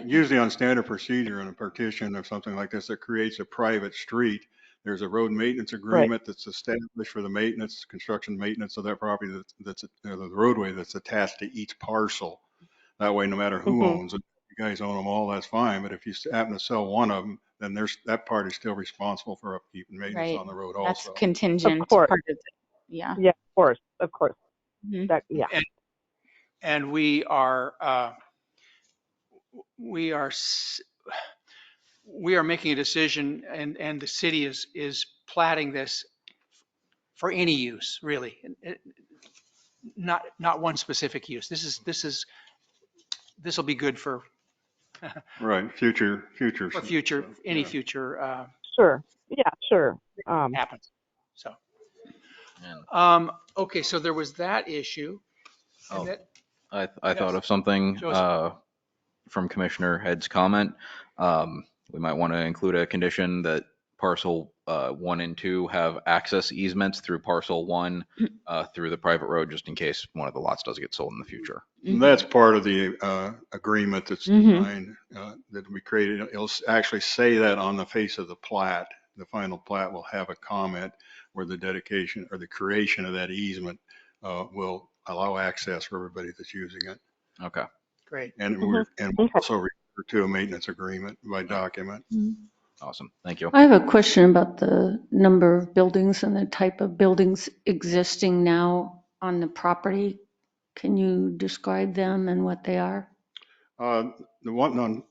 usually on standard procedure in a partition or something like this that creates a private street, there's a road maintenance agreement that's established for the maintenance, construction maintenance of that property that's the roadway that's attached to each parcel. That way, no matter who
Mhm.
owns it, if you guys own them all, that's fine. But if you happen to sell one of them, then that party's still responsible for upkeep and maintenance
Right.
on the road
That's
also.
contingent
Of course.
part of it. Yeah.
yeah, of course.
Mhm.
That, yeah.
And we are making a decision, and the city is platting this for any use, really. Not one specific use. This will be good for
Right, future.
any
Yeah.
future
Sure. Yeah, sure.
happens. So,
And
okay, so there was that issue.
Oh,
And that,
I thought
Yes.
of something
Joseph.
from Commissioner Head's comment. We might want to include a condition that parcel 1 and 2 have access easements through parcel 1 through the private road, just in case one of the lots does get sold in the future.
And that's part of the agreement that's
Mhm.
designed, that we created. It'll actually say that on the face of the plat. The final plat will have a comment where the dedication or the creation of that easement will allow access for everybody that's using it.
Okay.
Great.
And
Mhm.
we'll also refer to a maintenance agreement by document.
Awesome. Thank you.
I have a question about the number of buildings and the type of buildings existing now on the property. Can you describe them and what they are?
The one on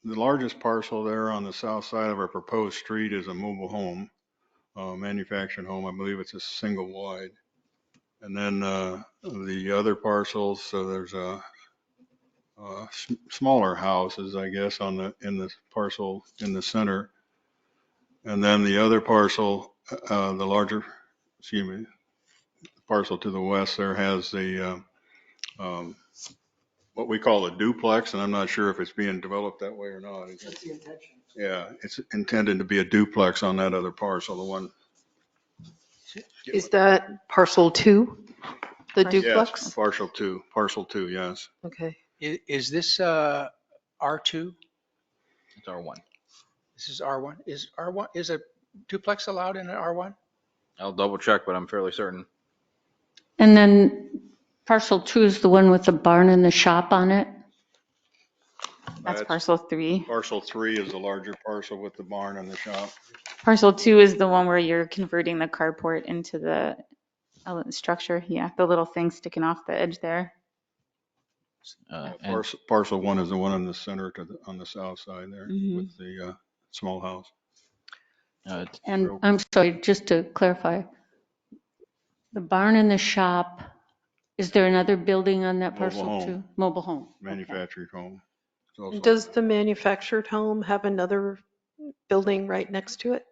the largest parcel there on the south side of our proposed street is a mobile home, manufactured home. I believe it's a single wide. And then the other parcels, so there's smaller houses, I guess, in the parcel in the center. And then the other parcel, the larger, excuse me, parcel to the west there has the what we call a duplex, and I'm not sure if it's being developed that way or not.
That's the intention.
Yeah, it's intended to be a duplex on that other parcel, the one.
Is that parcel 2, the
Parcel-
Yes,
duplex?
parcel two, yes.
Okay.
Is this R2?
It's R1.
This is R1. Is a duplex allowed in an R1?
I'll double check, but I'm fairly certain.
And then parcel 2 is the one with the barn and the shop on it?
That's parcel 3.
Parcel three is the larger parcel with the barn and the shop.
Parcel 2 is the one where you're converting the carport into the structure. Yeah, the little thing sticking off the edge there.
And
Parcel one is the one in the center on the south side there
Mhm.
with the small house.
And I'm sorry, just to clarify, the barn and the shop, is there another building on that
Mobile
parcel
home.
too? Mobile home. Okay.
Manufactured home. It's also-
Does the manufactured home have another building right next to it?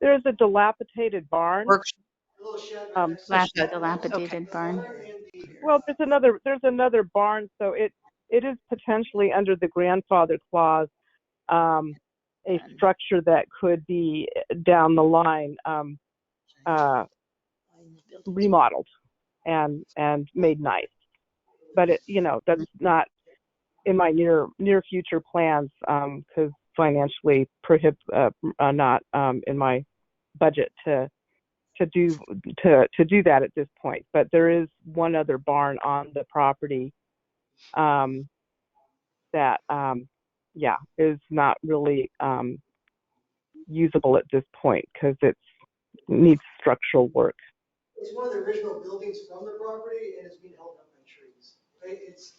There's a dilapidated barn.
Little shed right
Um,
next to the
Dilapidated barn.
Well, there's another barn, so it is potentially under the grandfather clause, a structure that could be down the line remodeled and made nice. But that's not in my near future plans because financially not in my budget to do that at this point. But there is one other barn on the property that is not really usable at this point because it needs structural work.
It's one of the original buildings from the property, and it's being held up by trees. It's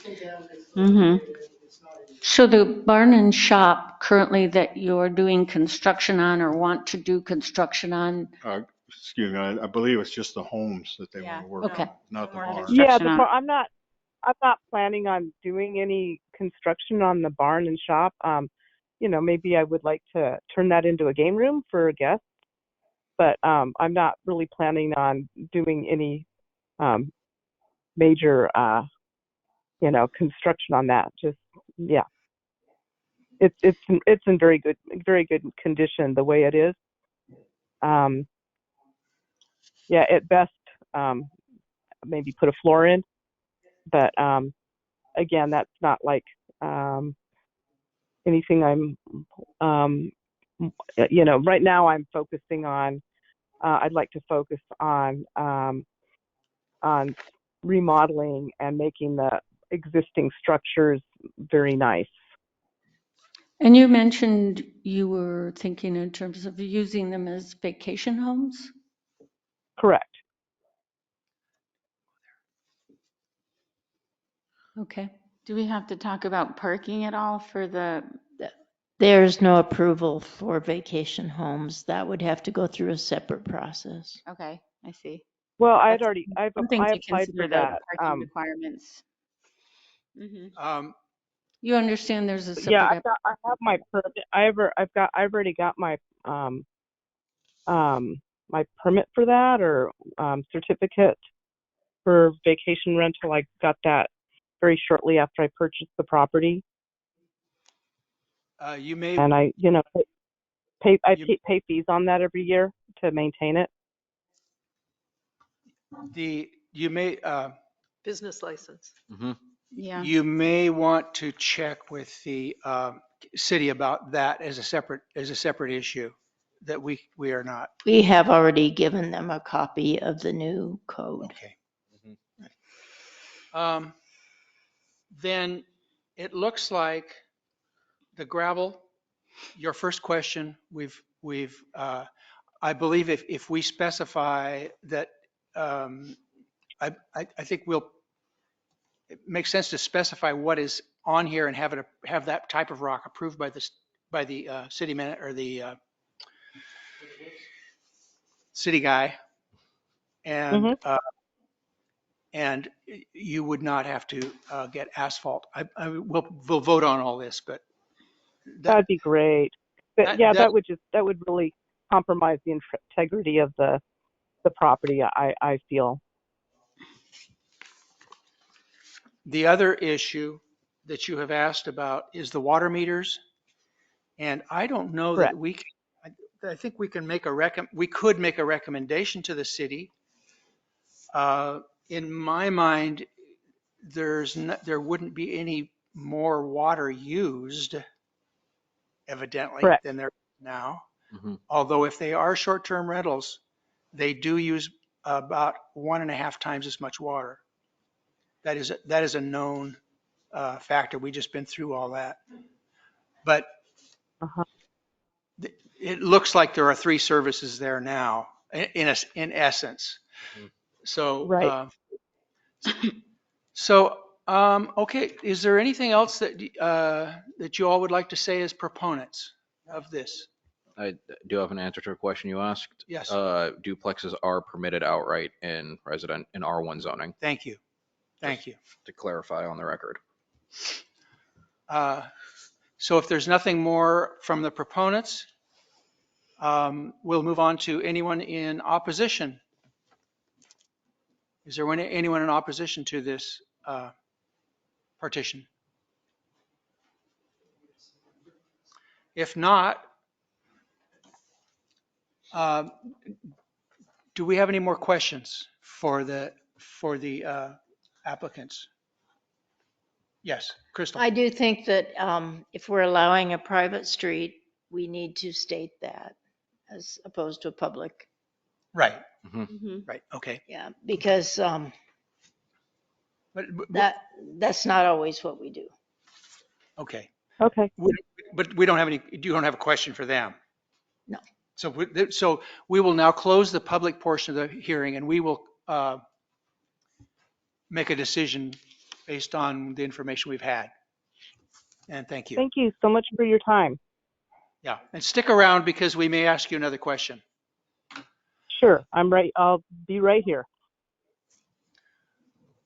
condemned. It's not in use.
So the barn and shop currently that you're doing construction on or want to do construction on,
Excuse me, I believe it's just the homes that they
Yeah.
want to work
Okay.
on, not the
No more
barn.
construction.
Yeah, I'm not planning on doing any construction on the barn and shop. Maybe I would like to turn that into a game room for guests, but I'm not really planning on doing any major, construction on that. Just yeah, it's in very good condition the way it is. Yeah, at best, maybe put a floor in, but again, that's not like anything right now I'm focusing on. I'd like to focus on remodeling and making the existing structures very nice.
and you mentioned you were thinking in terms of using them as vacation homes?
Correct.
Okay.
Do we have to talk about parking at all for the,
There's no approval for vacation homes. That would have to go through a separate process.
okay, I see.
Well,
That's
I
something to
applied
consider
for
the
that.
parking requirements. Mhm.
You understand there's a
Yeah,
separate,
I have my permit. I've already got my my permit for that or certificate for vacation rental. I got that very shortly after I purchased the property,
You may,
and I pay fees on that every year to maintain it.
you may,
Business license.
Yeah.
you may want to check with the city about that as a separate issue that we are not.
We have already given them a copy of the new code.
Okay. Then it looks like the gravel, your first question, I believe if we specify that, I think it makes sense to specify what is on here and have that type of rock approved by the city man or the city guy. And,
Mhm.
and you would not have to get asphalt. We'll vote on all this, but that,
That'd be great. But yeah,
that
that would really compromise the integrity of the property, I feel.
the other issue that you have asked about is the water meters. And I don't know that
Correct.
we can, I think we can we could make a recommendation to the city. In my mind, there wouldn't be any more water used evidently
Correct.
than there is now.
Mhm.
Although if they are short-term rentals, they do use about 1.5 times as much water. That is a known factor. We just been through all that. But
Uh-huh.
it looks like there are 3 services there now in essence.
Mhm.
So,
Right.
okay. Is there anything else that you all would like to say as proponents of this?
I do have an answer to a question you asked.
Yes.
Duplexes are permitted outright in R1 zoning,
Thank you. Thank you.
to clarify on the record.
So if there's nothing more from the proponents, we'll move on to anyone in opposition. Is there anyone in opposition to this partition? If not, uh, do we have any more questions for the applicants? Yes, Crystal.
I do think that if we're allowing a private street, we need to state that as opposed to a public.
Right,
Mhm.
Mhm.
right, okay.
Yeah, because
But,
that's not always what we do.
okay.
Okay.
But we don't have you don't have a question for them?
No.
So we will now close the public portion of the hearing and we will make a decision based on the information we've had. And thank you.
Thank you so much for your time.
Yeah, and stick around because we may ask you another question.
Sure. I'm right. I'll be right here.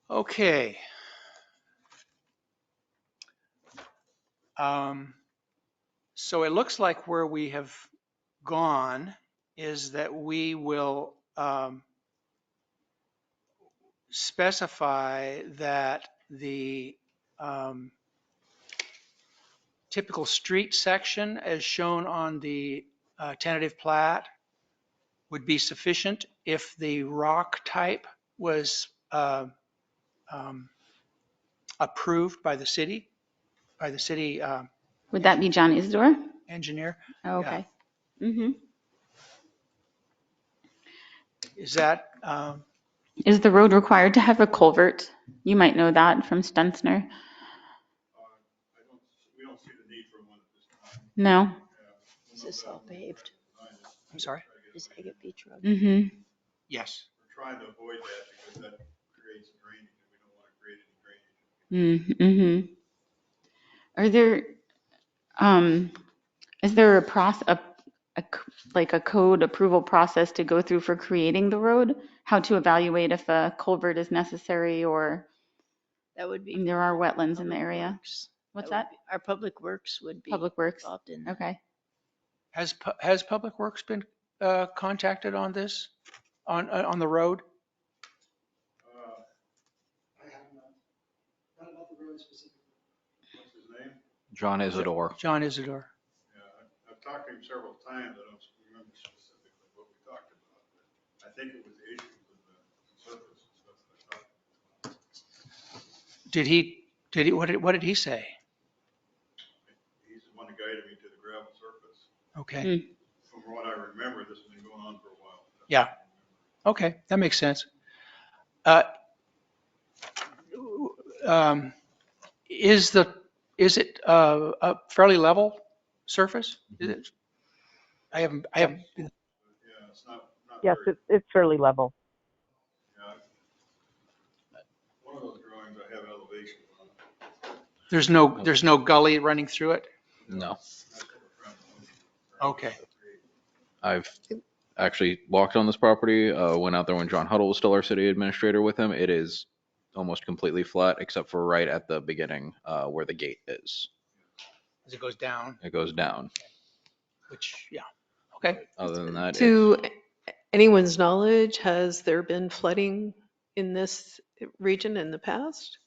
Okay. Um, So it looks like where we have gone is that we will specify that the typical street section as shown on the tentative plat would be sufficient if the rock type was um, approved by the city
Would that be John Isidore?
engineer.
Oh,
Yeah.
okay. Mm-hmm.
Is that,
Is the road required to have a culvert? You might know that from Stunsner.
We don't see the need for one at this time.
No?
Is this all paved?
I'm sorry?
Is Agate Beach Road?
Mm-hmm.
Yes.
We're trying to avoid that because that creates drainage and we don't want to create any drainage.
Mm-hmm. Are there, is there a like a code approval process to go through for creating the road? How to evaluate if a culvert is necessary or
That would be.
and there are wetlands in the
Public
area?
Works.
What's
would
that?
be- Our Public Works would be
Public Works?
involved in that.
Okay.
Has Public Works been contacted on this, on the road?
I have not about the road specifically.
What's his name?
John Isidore.
John Isidore.
Yeah, I've talked to him several times. I don't remember specifically what we talked about, but I think it was the issues with the surface and stuff that I talked to him about.
What did he say?
He's the one that guided me to the gravel surface.
Okay,
From what I remember, this has been going on for a while.
yeah, okay, that makes sense. Um, Is it a fairly level surface? Is it? I haven't,
Yeah, it's not
Yes,
very,
it's fairly level.
yeah. One of those drawings I have elevation
There's no gully running through it?
No.
Okay.
I've actually walked on this property, went out there when John Huddle was still our city administrator with him. It is almost completely flat except for right at the beginning where the gate is.
As it goes down,
It goes down.
which, yeah, okay.
Other than that, it's,
To anyone's knowledge, has there been flooding in this region in the past?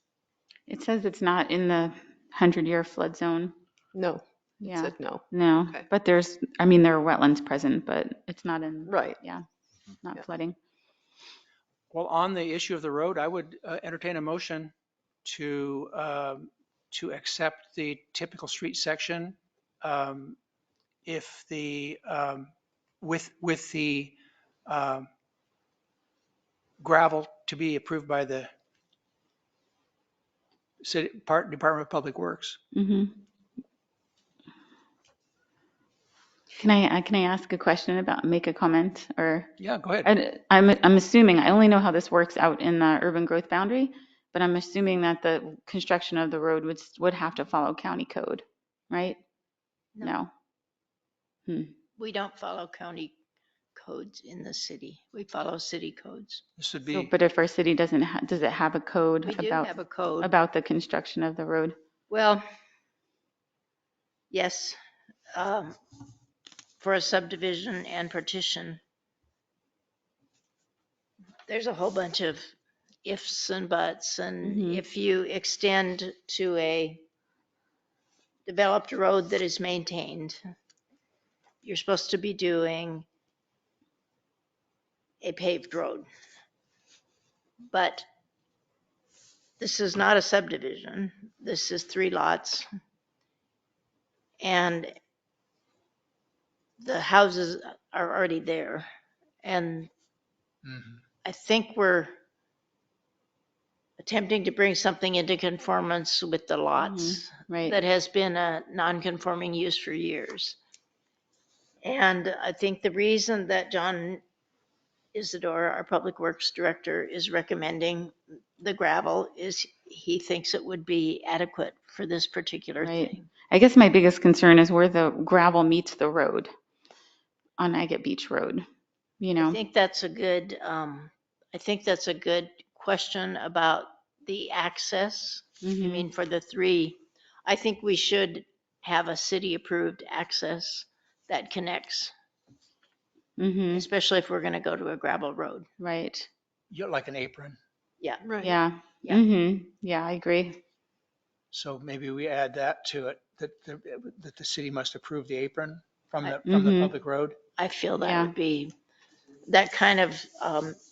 It says it's not in the 100-year flood zone.
No, it
Yeah.
said no.
No,
Okay.
but there are wetlands present, but it's not in,
Right.
yeah, not
Yeah.
flooding.
Well, on the issue of the road, I would entertain a motion to accept the typical street section if the with the um, gravel to be approved by the Department of Public Works.
Hmm. Can I ask a question make a comment or?
Yeah, go ahead.
I'm assuming, I only know how this works out in the urban growth boundary, but I'm assuming that the construction of the road would have to follow county code, right? No.
We don't follow county codes in the city. We follow city codes.
This would
So,
be,
but if our city does it have a code
We do have a code.
about the construction of the road?
Well, yes, for a subdivision and partition, there's a whole bunch of ifs and buts, and
Mhm.
if you extend to a developed road that is maintained, you're supposed to be doing a paved road. But this is not a subdivision. This is 3 lots. And the houses are already there. And I think we're attempting to bring something into conformance with the lots
Right.
that has been a non-conforming use for years. And I think the reason that John Isidore, our Public Works Director, is recommending the gravel is he thinks it would be adequate for this particular
Right.
thing.
I guess my biggest concern is where the gravel meets the road on Agate Beach Road, you know?
I think that's a good question about the access. I
Mhm.
mean, for the 3, I think we should have a city-approved access that connects,
Mhm.
especially if we're going to go to a gravel road.
Right.
you're like an apron.
Yeah.
Right.
Yeah.
Yeah.
Mhm. Yeah, I agree.
So maybe we add that to it, that the city must approve the apron from the
Mhm.
public road.
I feel that
Yeah.
would be, that kind of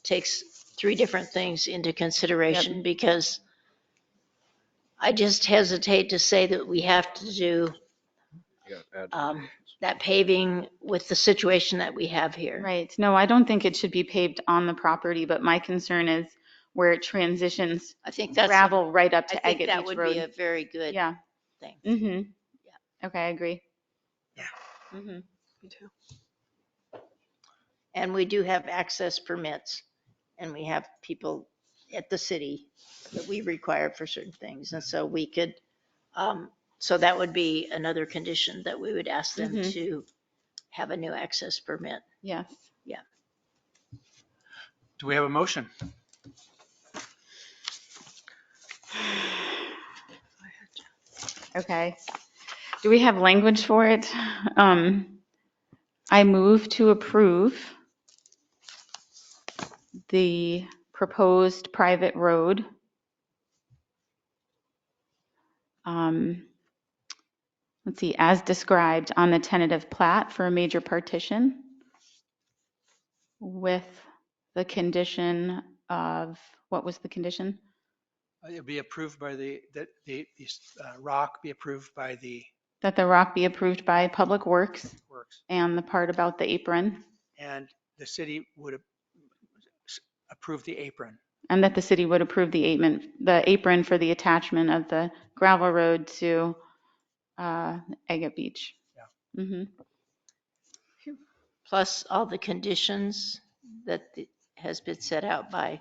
takes 3 different things into consideration because I just hesitate to say that we have to do
yeah, add
that paving with the situation that we have here.
Right. No, I don't think it should be paved on the property, but my concern is where it transitions
I think that's,
gravel right up
I
to
think
Agate
that
Beach
would
Road.
be a very good
Yeah.
thing.
Mhm.
Yeah.
Okay, I agree.
Yeah.
Mhm.
Me too.
And we do have access permits and we have people at the city that we require for certain things. And so we could, so that would be another condition that we would ask them
Mhm.
to have a new access permit.
Yes.
Do we have a motion?
Okay. Do we have language for it? I move to approve the proposed private road. Let's see, as described on the tentative plat for a major partition with the condition of, what was the condition?
It'll be approved by that the rock be approved by the
That the rock be approved by Public Works
works,
and the part about the apron,
and the city would approve the apron.
and that the city would approve the apron for the attachment of the gravel road to Agate Beach.
Yeah.
Mm-hmm.
Plus all the conditions that has been set out by,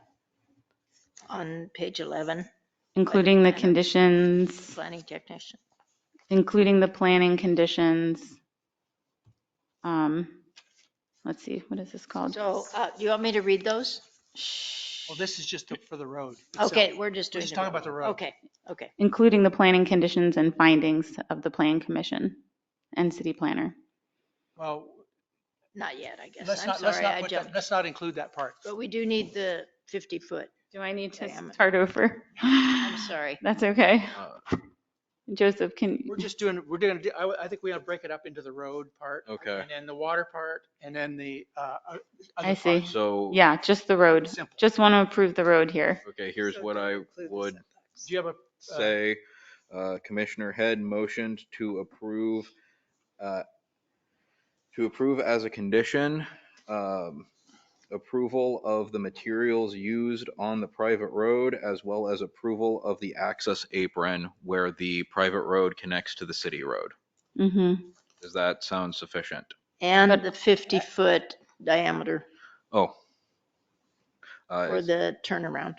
on page 11.
including the
Planner.
conditions,
Planning technician.
including the planning conditions. Let's see, what is this called?
So, do you want me to read those?
Well, this is just for the road itself.
Okay, we're just
We're
doing
just talking about the road.
Okay, okay.
Including the planning conditions and findings of the plan commission and city planner.
Well, not yet, I guess.
Let's
I'm
not,
sorry, I
put that,
jumped.
let's not include that part.
But we do need the 50-foot.
Do I need to
Diameter.
start over?
I'm sorry.
That's okay. Joseph,
We're I think we ought to break it up into the road part.
Okay.
And then the water part, and then the other
I see.
parts.
So,
Yeah, just the road.
Simple.
Just want to approve the road here.
okay, here's what I would
Do you have a,
say. Commissioner Head motioned to approve as a condition, approval of the materials used on the private road, as well as approval of the access apron where the private road connects to the city road.
Mm-hmm.
Does that sound sufficient?
And the 50-foot diameter
Oh.
for the turnaround.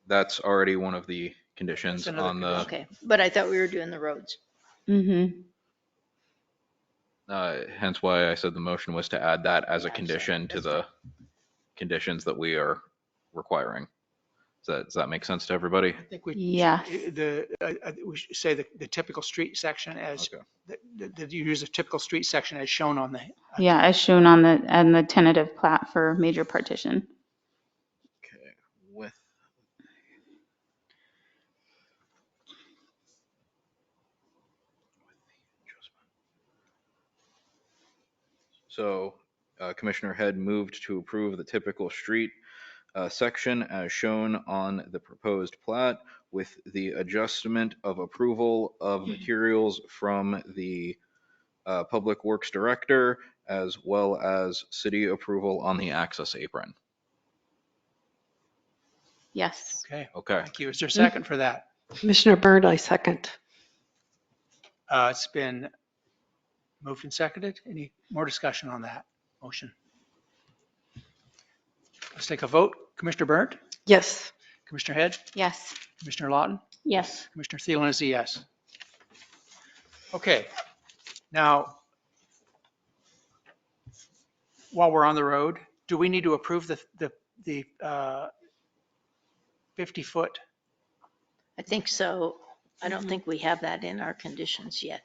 That's already one of the conditions
That's another
on the,
Okay, but I thought we were doing the roads.
Mm-hmm.
hence why I said the motion was to add that as a
Yeah, I'm
condition to
sorry.
the conditions that we are requiring. Does that make sense to everybody?
I think we.
Yes.
We should say the typical street section as,
Okay.
that you use a typical street section as shown on the.
Yeah, as shown on the tentative plat for major partition.
Okay. With So Commissioner Head moved to approve the typical street section as shown on the proposed plat with the adjustment of approval of materials from the Public Works Director, as well as city approval on the access apron.
Yes.
Okay.
Okay.
Thank you. Is there a second for that?
Commissioner Byrd, I second.
It's been moved and seconded. Any more discussion on that motion? Let's take a vote. Commissioner Burnt,
Yes.
Commissioner Head,
Yes.
Commissioner Lawton,
Yes.
Commissioner Thielen is a yes. Okay. Now, while we're on the road, do we need to approve the 50-foot?
I think so. I don't think we have that in our conditions yet.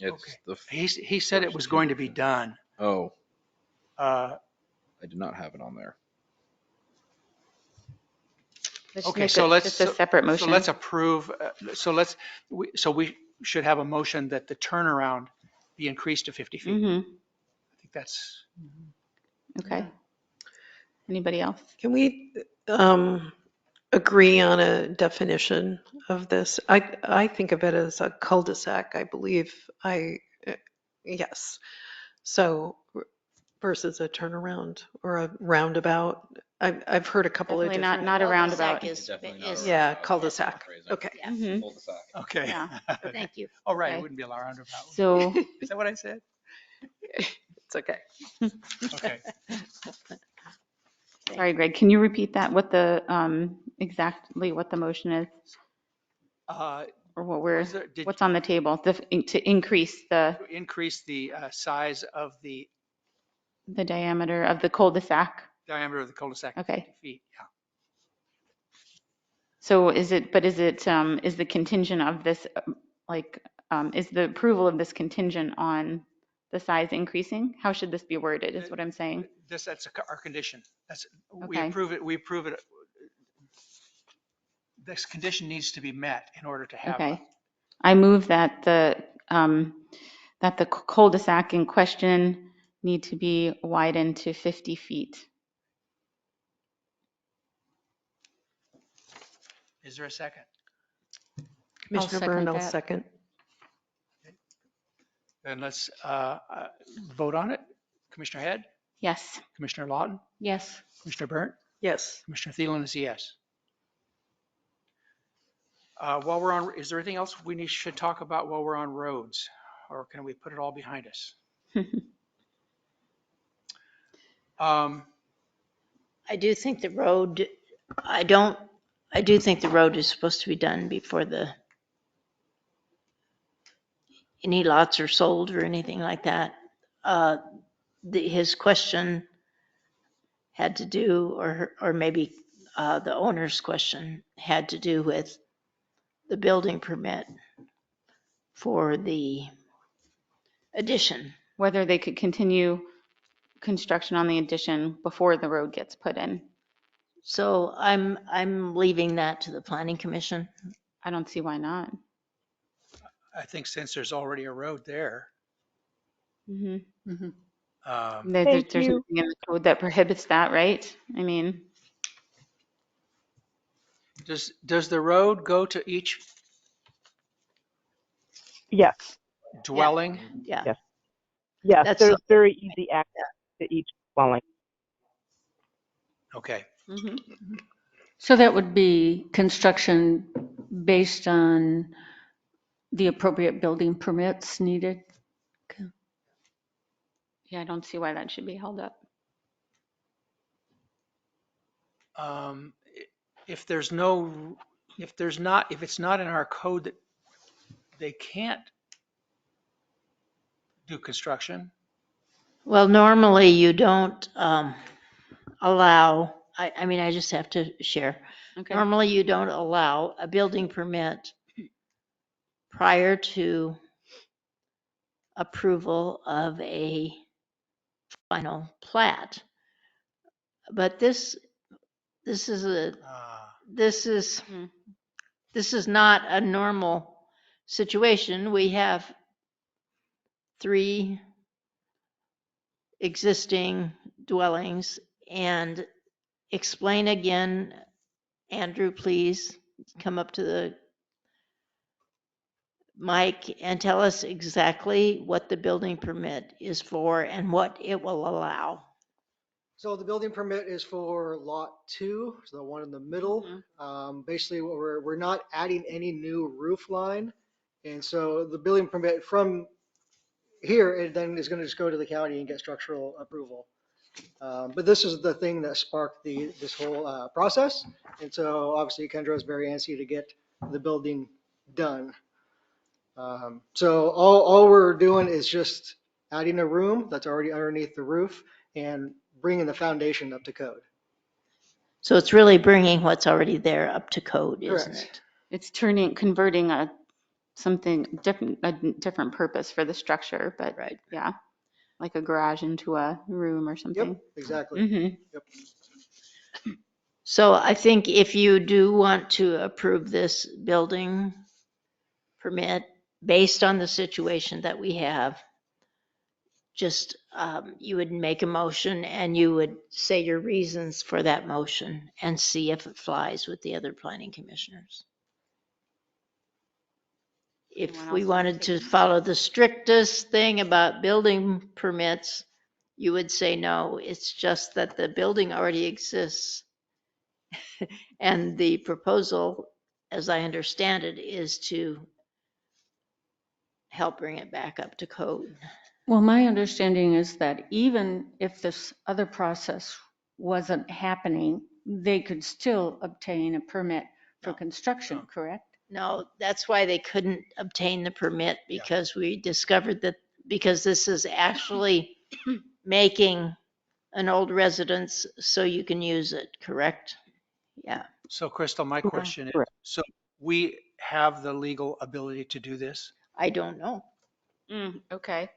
It's the,
He said it was going to be done.
oh,
Uh,
I did not have it on there.
Let's
Okay,
make
so
just a separate motion.
So let's approve, we should have a motion that the turnaround be increased to 50 feet.
Mm-hmm.
I think that's,
Okay. Anybody else?
Can we agree on a definition of this? I think of it as a cul-de-sac, I believe. Yes. So versus a turnaround or a roundabout. I've heard a couple of
Definitely
different.
not a
Cul-de-sac
roundabout.
is-
Yeah, cul-de-sac. Okay.
Yeah,
Mhm.
okay.
Yeah.
thank you.
Oh, right, it
Okay.
wouldn't be a roundabout.
So,
Is that what I said?
It's okay.
Okay.
sorry, Greg, can you repeat that? What the, exactly what the motion is or what
Was there- did-
what's on the table to increase the
To increase the size of the
diameter of the cul-de-sac?
diameter of the cul-de-sac to
Okay.
50 feet, yeah.
So is the contingent of this, is the approval of this contingent on the size increasing? How should this be worded, is what I'm saying?
That's our condition. We
Okay.
approve it. This condition needs to be met in order to have.
Okay. I move that the cul-de-sac in question need to be widened to 50 feet.
Is there a second?
Commissioner
second
Byrne, I'll
that.
second.
Then let's vote on it. Commissioner Head,
Yes.
Commissioner Lawton,
Yes.
Commissioner Burnt,
Yes.
Commissioner Thielen is a yes. Is there anything else should talk about while we're on roads? Or can we put it all behind us?
I do think the road, I don't I do think the road is supposed to be done before any lots are sold or anything like that. Uh, his question had to do, or maybe the owner's question had to do with the building permit for the addition.
Whether they could continue construction on the addition before the road gets put in.
So I'm leaving that to the planning commission.
I don't see why not.
I think since there's already a road there,
hmm
um,
Thank
There's
you.
nothing in the code that prohibits that, right? I mean,
does the road go to each
Yes,
dwelling?
Yeah,
yes, yes.
that's
There's
the,
very easy access to each dwelling.
Okay.
So that would be construction based on the appropriate building permits needed? Okay.
yeah, I don't see why that should be held up.
Um, if there's no, if it's not in our code that they can't do construction,
well, normally you don't allow, I mean, I just have to share.
Okay.
Normally you don't allow a building permit prior to approval of a final plat. But this is this is
Hmm.
this is not a normal situation. We have 3 existing dwellings, and explain again, Andrew, please come up to the mic and tell us exactly what the building permit is for and what it will allow.
So the building permit is for lot 2, so the one in the middle. Basically, what we're not adding any new roof line. And so the building permit from here, it then is going to just go to the county and get structural approval. But this is the thing that sparked this whole process. And so obviously Kendra is very antsy to get the building done. So all we're doing is just adding a room that's already underneath the roof and bringing the foundation up to code.
So it's really bringing what's already there up to code, isn't
Correct.
it?
It's converting a different purpose for the structure, but
Right.
yeah, like a garage into a room or something.
Yep, exactly. Yep.
So I think if you do want to approve this building permit based on the situation that we have, just you would make a motion and you would say your reasons for that motion and see if it flies with the other planning commissioners. If
Anyone
we
else wanna
wanted to
take-
follow the strictest thing about building permits, you would say no, it's just that the building already exists. And the proposal, as I understand it, is to help bring it back up to code.
Well, my understanding is that even if this other process wasn't happening, they could still obtain a permit for
No.
construction,
No.
correct?
No, that's why they couldn't obtain the permit, because we discovered that, because this is actually making an old residence so you can use it, correct? Yeah.
so Crystal, my question is,
Correct.
so we have the legal ability to do this?
I don't know,
Okay.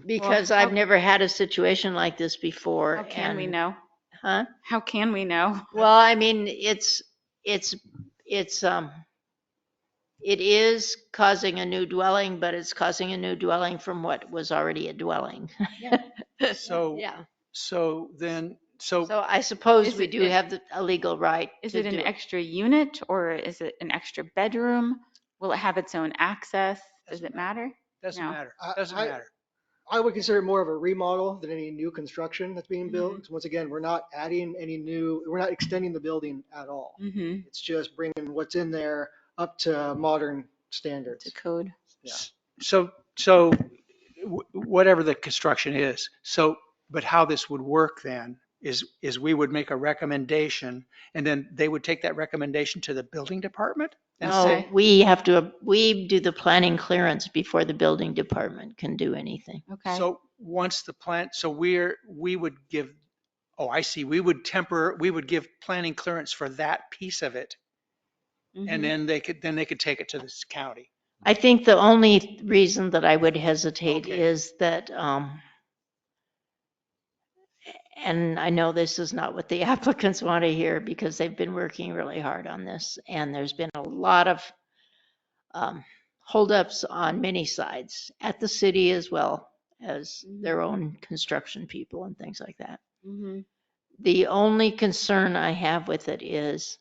because
how-
I've never had a situation like this before.
How can we
and-
know?
Huh?
How can we know?
Well, I mean, it's it is causing a new dwelling, but it's causing a new dwelling from what was already a dwelling.
So,
Yeah.
so
So I suppose
Is
we
it-
do have a legal right
Is
to
it an
do it.
extra unit or is it an extra bedroom? Will it have its own access? Does it matter?
doesn't
No.
matter,
I-
doesn't
I-
matter.
I would consider it more of a remodel than any new construction that's being built.
Mhm.
Because once again, we're not adding we're not extending the building at all.
Mm-hmm.
It's just bringing what's in there up to modern
To
standards.
code.
Yeah.
So whatever the construction is, so, but how this would work then is we would make a recommendation and then they would take that recommendation to the building department and
No,
say,
we do the planning clearance before the building department can do anything.
Okay.
so once the plan, so we would give, oh, I see, we would give planning clearance for that piece of it. And then they could take it to this county.
I think the only reason that I would hesitate
Okay.
is that, and I know this is not what the applicants want to hear because they've been working really hard on this, and there's been a lot of holdups on many sides, at the city as well as their own construction people and things like that.
Mhm.
The only concern I have with it is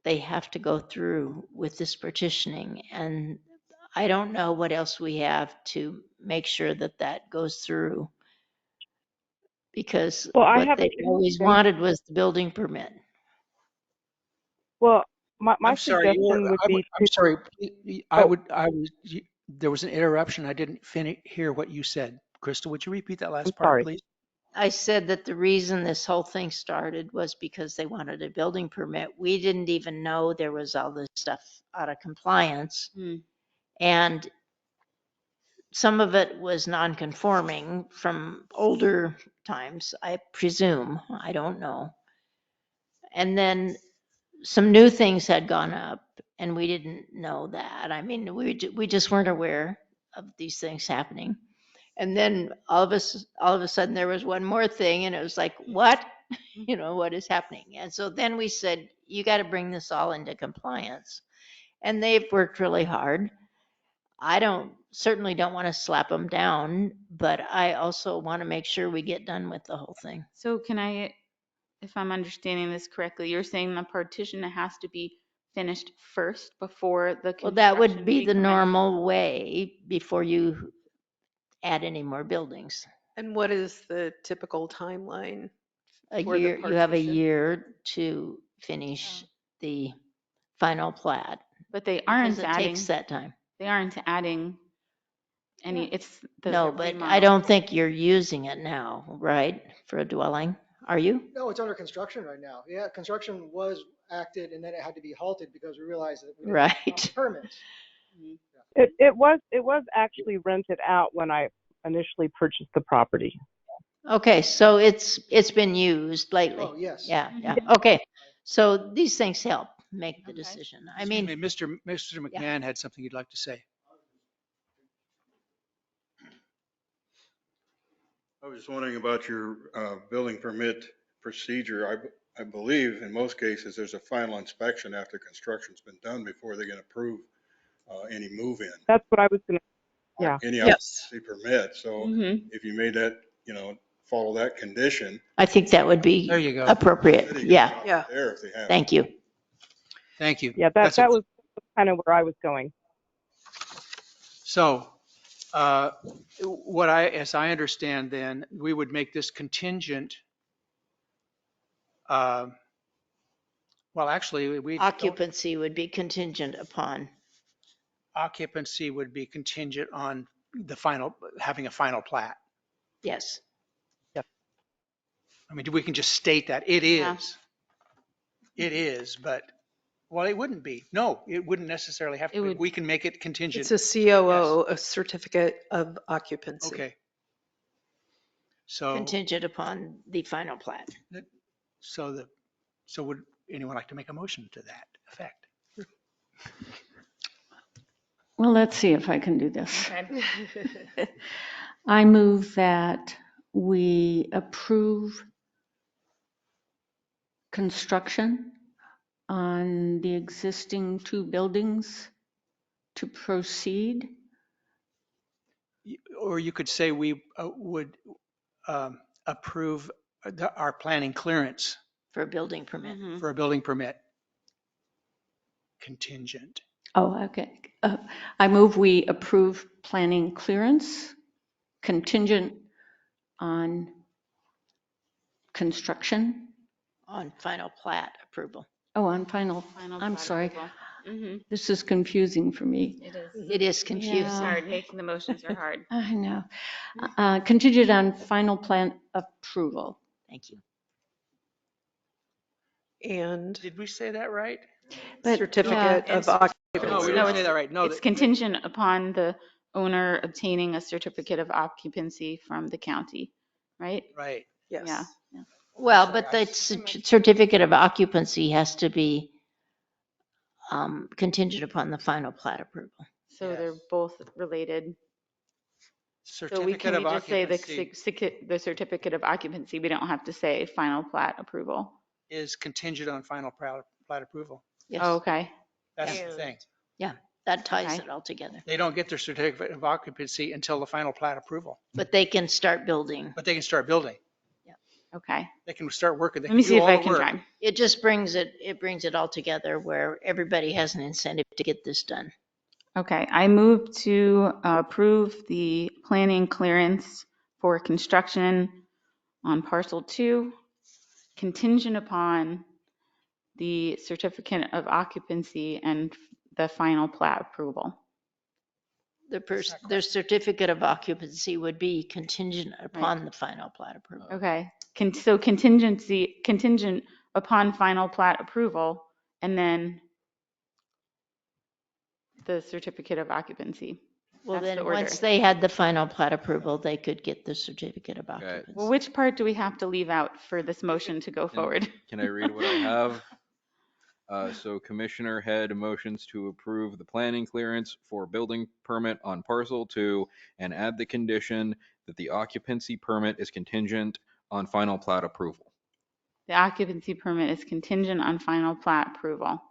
they have to go through with this partitioning, and I don't know what else we have to make sure that that goes through. Because
Well, I
what
have a
they always
suggestion.
wanted was the building permit.
Well, my
I'm sorry,
suggestion would be
I'm
to,
sorry.
oh,
There was an interruption. I didn't hear what you said. Crystal, would you repeat that
I'm
last part,
sorry.
please?
I said that the reason this whole thing started was because they wanted a building permit. We didn't even know there was all this stuff out of compliance.
Hmm.
And some of it was non-conforming from older times, I presume. I don't know. And then some new things had gone up and we didn't know that. I mean, we just weren't aware of these things happening. And then all of a sudden there was one more thing and it was like, what? You know, what is happening? And so then we said, you got to bring this all into compliance. And they've worked really hard. I certainly don't want to slap them down, but I also want to make sure we get done with the whole thing.
So can I, if I'm understanding this correctly, you're saying the partition has to be finished first before the
Well, that would
construction
be the
commences?
normal way before you add any more buildings.
And what is the typical timeline?
A
For the
year, you have a
partition?
year to finish the final plat.
But they
Because
aren't
it
adding,
takes that time.
they aren't adding any, it's the
No, but I
remodel.
don't think you're using it now, right, for a dwelling? Are you?
No, it's under construction right now. Yeah, construction was acted and then it had to be halted because we realized that we didn't have
Right.
permits.
it was actually rented out when I initially purchased the property.
Okay, so it's been used lately.
Oh, yes.
Yeah, yeah. Okay. So these things help make the
Okay.
decision. I
Excuse
mean,
me, Mr. McMahon had something you'd like to say.
I was just wondering about your building permit procedure. I believe in most cases, there's a final inspection after construction's been done before they can approve any move-in.
That's what I was going to, yeah.
Any
Yes.
occupancy permit. So
Mhm.
if you made that, follow that condition.
I think that would be
There you go.
appropriate.
city can
Yeah,
stop
Yeah.
There if they have.
thank you.
Thank you.
Yeah,
That's
that
it.
was kind of where I was going.
So, as I understand then, we would make this contingent. Well, actually,
Occupancy would be contingent upon,
occupancy would be contingent on having a final plat.
yes.
I mean, we can just state that it
Yeah.
is. It is, but, well, it wouldn't be. No, it wouldn't necessarily have
It
to be.
would-
We can make it contingent.
It's a COO, a certificate of occupancy.
Okay. So,
Contingent upon the final plat.
so would anyone like to make a motion to that effect?
Well, let's see if I can do this.
Okay.
I move that we approve construction on the existing 2 buildings to proceed.
Or you could say we would approve our planning clearance
For a building permit.
Mhm.
for a building permit contingent.
Oh, okay. I move we approve planning clearance contingent on construction.
On final plat approval.
Oh, on final,
Final
I'm
plat
sorry.
approval. Mhm.
This is confusing for me.
It is.
It is
It's
confusing.
hard, making the motions are hard.
I know. Contingent on final plan approval.
Thank you.
And
Did we say that right?
But,
certificate
yeah.
of
No, we
occupancy.
didn't say that right. No,
It's contingent upon the owner obtaining a certificate of occupancy from the county, right?
right.
Yes.
Yeah. Yeah.
Well,
Sorry,
but the certificate of occupancy has to be contingent upon the final plat approval.
So
Yes.
they're both related. So
Certificate of
just say
occupancy
the certificate of occupancy? We don't have to say final plat approval.
is contingent on final plat approval.
Yes.
Oh, okay.
That's the
And-
thing.
That ties
Okay.
it all together.
They don't get their certificate of occupancy until the final plat approval,
But they can start building.
but they can start building.
Okay.
They can start working. They
Let me
can
see
do
if
all
I
the
can
work.
try.
It just brings it all together where everybody has an incentive to get this done.
Okay, I move to approve the planning clearance for construction on parcel 2, contingent upon the certificate of occupancy and the final plat approval.
Their certificate of occupancy would be contingent upon the final plat approval.
Okay, so contingent upon final plat approval, and then the certificate of occupancy.
Well,
That's the
then,
order.
once they had the final plat approval, they could get the certificate of occupancy.
Well, which part do we have to leave out for this motion to go forward?
Can I read what I have? So Commissioner Head motions to approve the planning clearance for building permit on parcel 2 and add the condition that the occupancy permit is contingent on final plat approval.
The occupancy permit is contingent on final plat approval.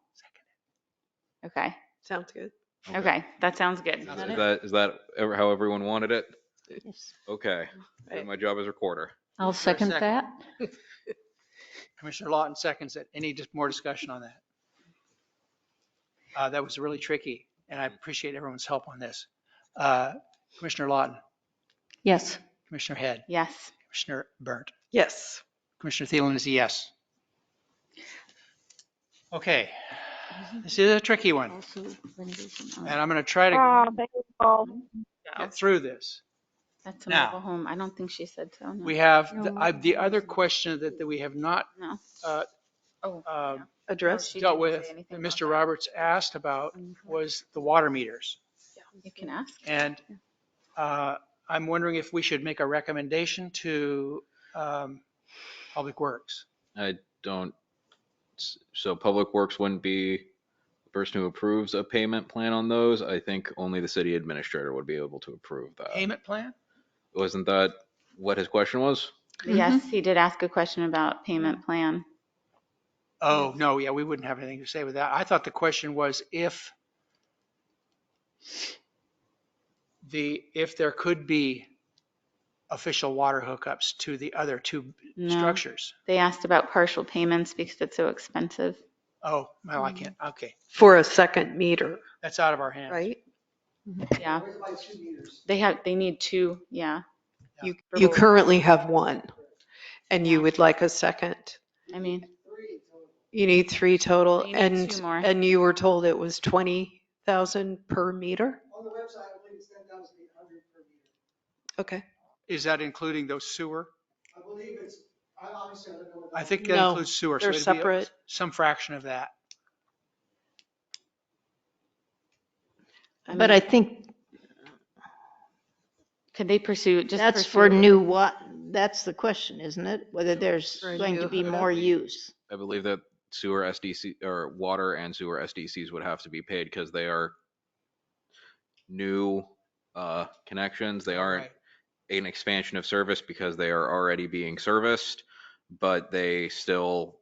Okay,
Sounds good.
okay, that sounds good.
Is that how everyone wanted it?
Yes.
Okay. Then
Right.
my job as recorder.
I'll second
second?
that.
Commissioner Lawton seconds it. Any more discussion on that? That was really tricky, and I appreciate everyone's help on this. Commissioner Lawton,
Yes.
Commissioner Head,
Yes.
Commissioner Burnt,
Yes.
Commissioner Thielen is a yes. Okay, this is a tricky one,
Also renovation on-
and I'm going to try to
Thank you, Paul.
get through this.
That's a
Now,
mobile home. I don't think she said so. No.
We have
No,
the other question that we have not
No.
uh,
Oh,
uh,
Address.
she
dealt
didn't
with,
say anything
that
about
Mr.
that.
Roberts asked about was the water meters.
You can ask.
And I'm wondering if we should make a recommendation to Public Works.
I don't, so Public Works wouldn't be the person who approves a payment plan on those. I think only the city administrator would be able to approve that.
Payment plan?
Wasn't that what his question was?
Yes, he did ask a question about payment plan.
Oh, no, yeah, we wouldn't have anything to say with that. I thought the question was if there could be official water hookups to the other two
No.
structures.
They asked about partial payments because it's so expensive.
Oh, well, I can't. Okay,
For a second meter,
that's out of our hands.
right?
Yeah. They need 2, yeah.
You
For
you
both.
currently have 1, and you would like a second.
I mean,
You need 3 total,
You need 2
and
more.
you were told it was 20,000 per meter?
On the website, I believe it's 10,800 per meter.
Okay.
Is that including those sewer?
I believe it's, I honestly don't know what.
I think that
No,
includes sewer. so
they're
it'd be
separate.
Some fraction of that.
But I think
could they pursue,
that's for new what, that's the question, isn't it? Whether there's
For a
going to
new
be
hookup.
more use.
I believe that sewer SDC or water and sewer SDCs would have to be paid because they are new connections. They aren't
Right.
an expansion of service because they are already being serviced, but they still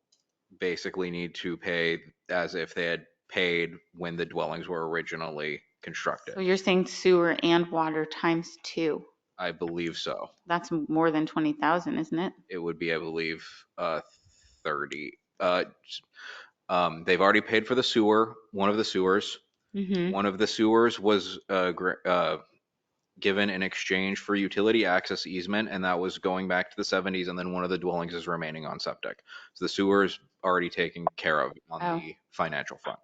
basically need to pay as if they had paid when the dwellings were originally constructed.
So you're saying sewer and water times 2.
I believe so.
That's more than 20,000, isn't it?
It would be, I believe, 30. They've already paid for the sewer, one of the sewers.
Mm-hmm.
One of the sewers was given in exchange for utility access easement, and that was going back to the 70s, and then one of the dwellings is remaining on septic. So the sewer is already taken care of on
Oh.
the financial front.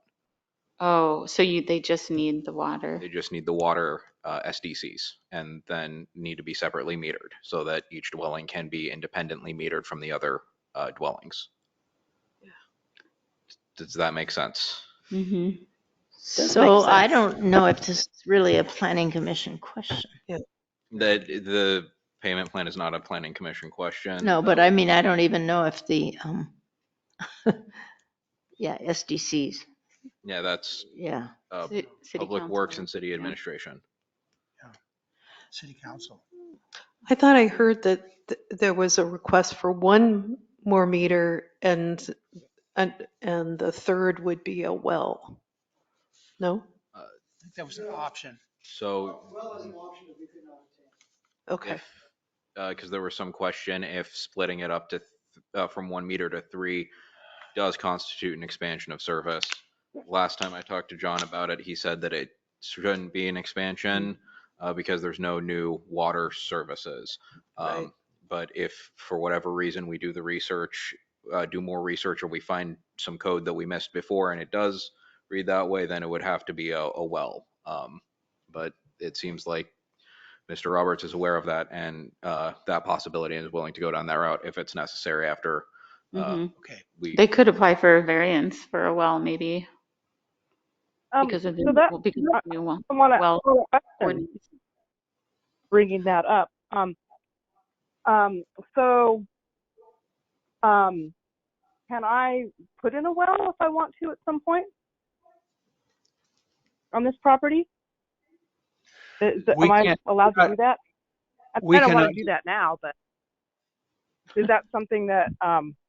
Oh, so they just need the water.
They just need the water SDCs and then need to be separately metered so that each dwelling can be independently metered from the other dwellings. Does that make sense?
Mm-hmm.
So
make
I
sense.
don't know if this is really a planning commission question.
That the payment plan is not a planning commission question.
No, but I mean, I don't even know if the, yeah, SDCs,
Yeah, that's
yeah.
City
Public
council.
Works and City
Yeah.
Administration.
City council.
I thought I heard that there was a request for one more meter and the third would be a well. No?
I think that was an option.
So
Well, as an option that we could not obtain.
Okay.
if, because there was some question if splitting it up to from 1 meter to 3 does constitute an expansion of service. Last time I talked to John about it, he said that it shouldn't be an expansion because there's no new water services.
Right.
But if for whatever reason we do the research, do more research, or we find some code that we missed before and it does read that way, then it would have to be a well. But it seems like Mr. Roberts is aware of that and that possibility and is willing to go down that route if it's necessary after
Mm-hmm.
Okay.
They could apply for a variance for a well, maybe because of
So that
the new well
I want to
ordinance.
bringing that up. So can I put in a well if I want to at some point on this property?
We
Am I
can't-
allowed to do that? I
we
kind of want
cannot
to do that now, but is that something that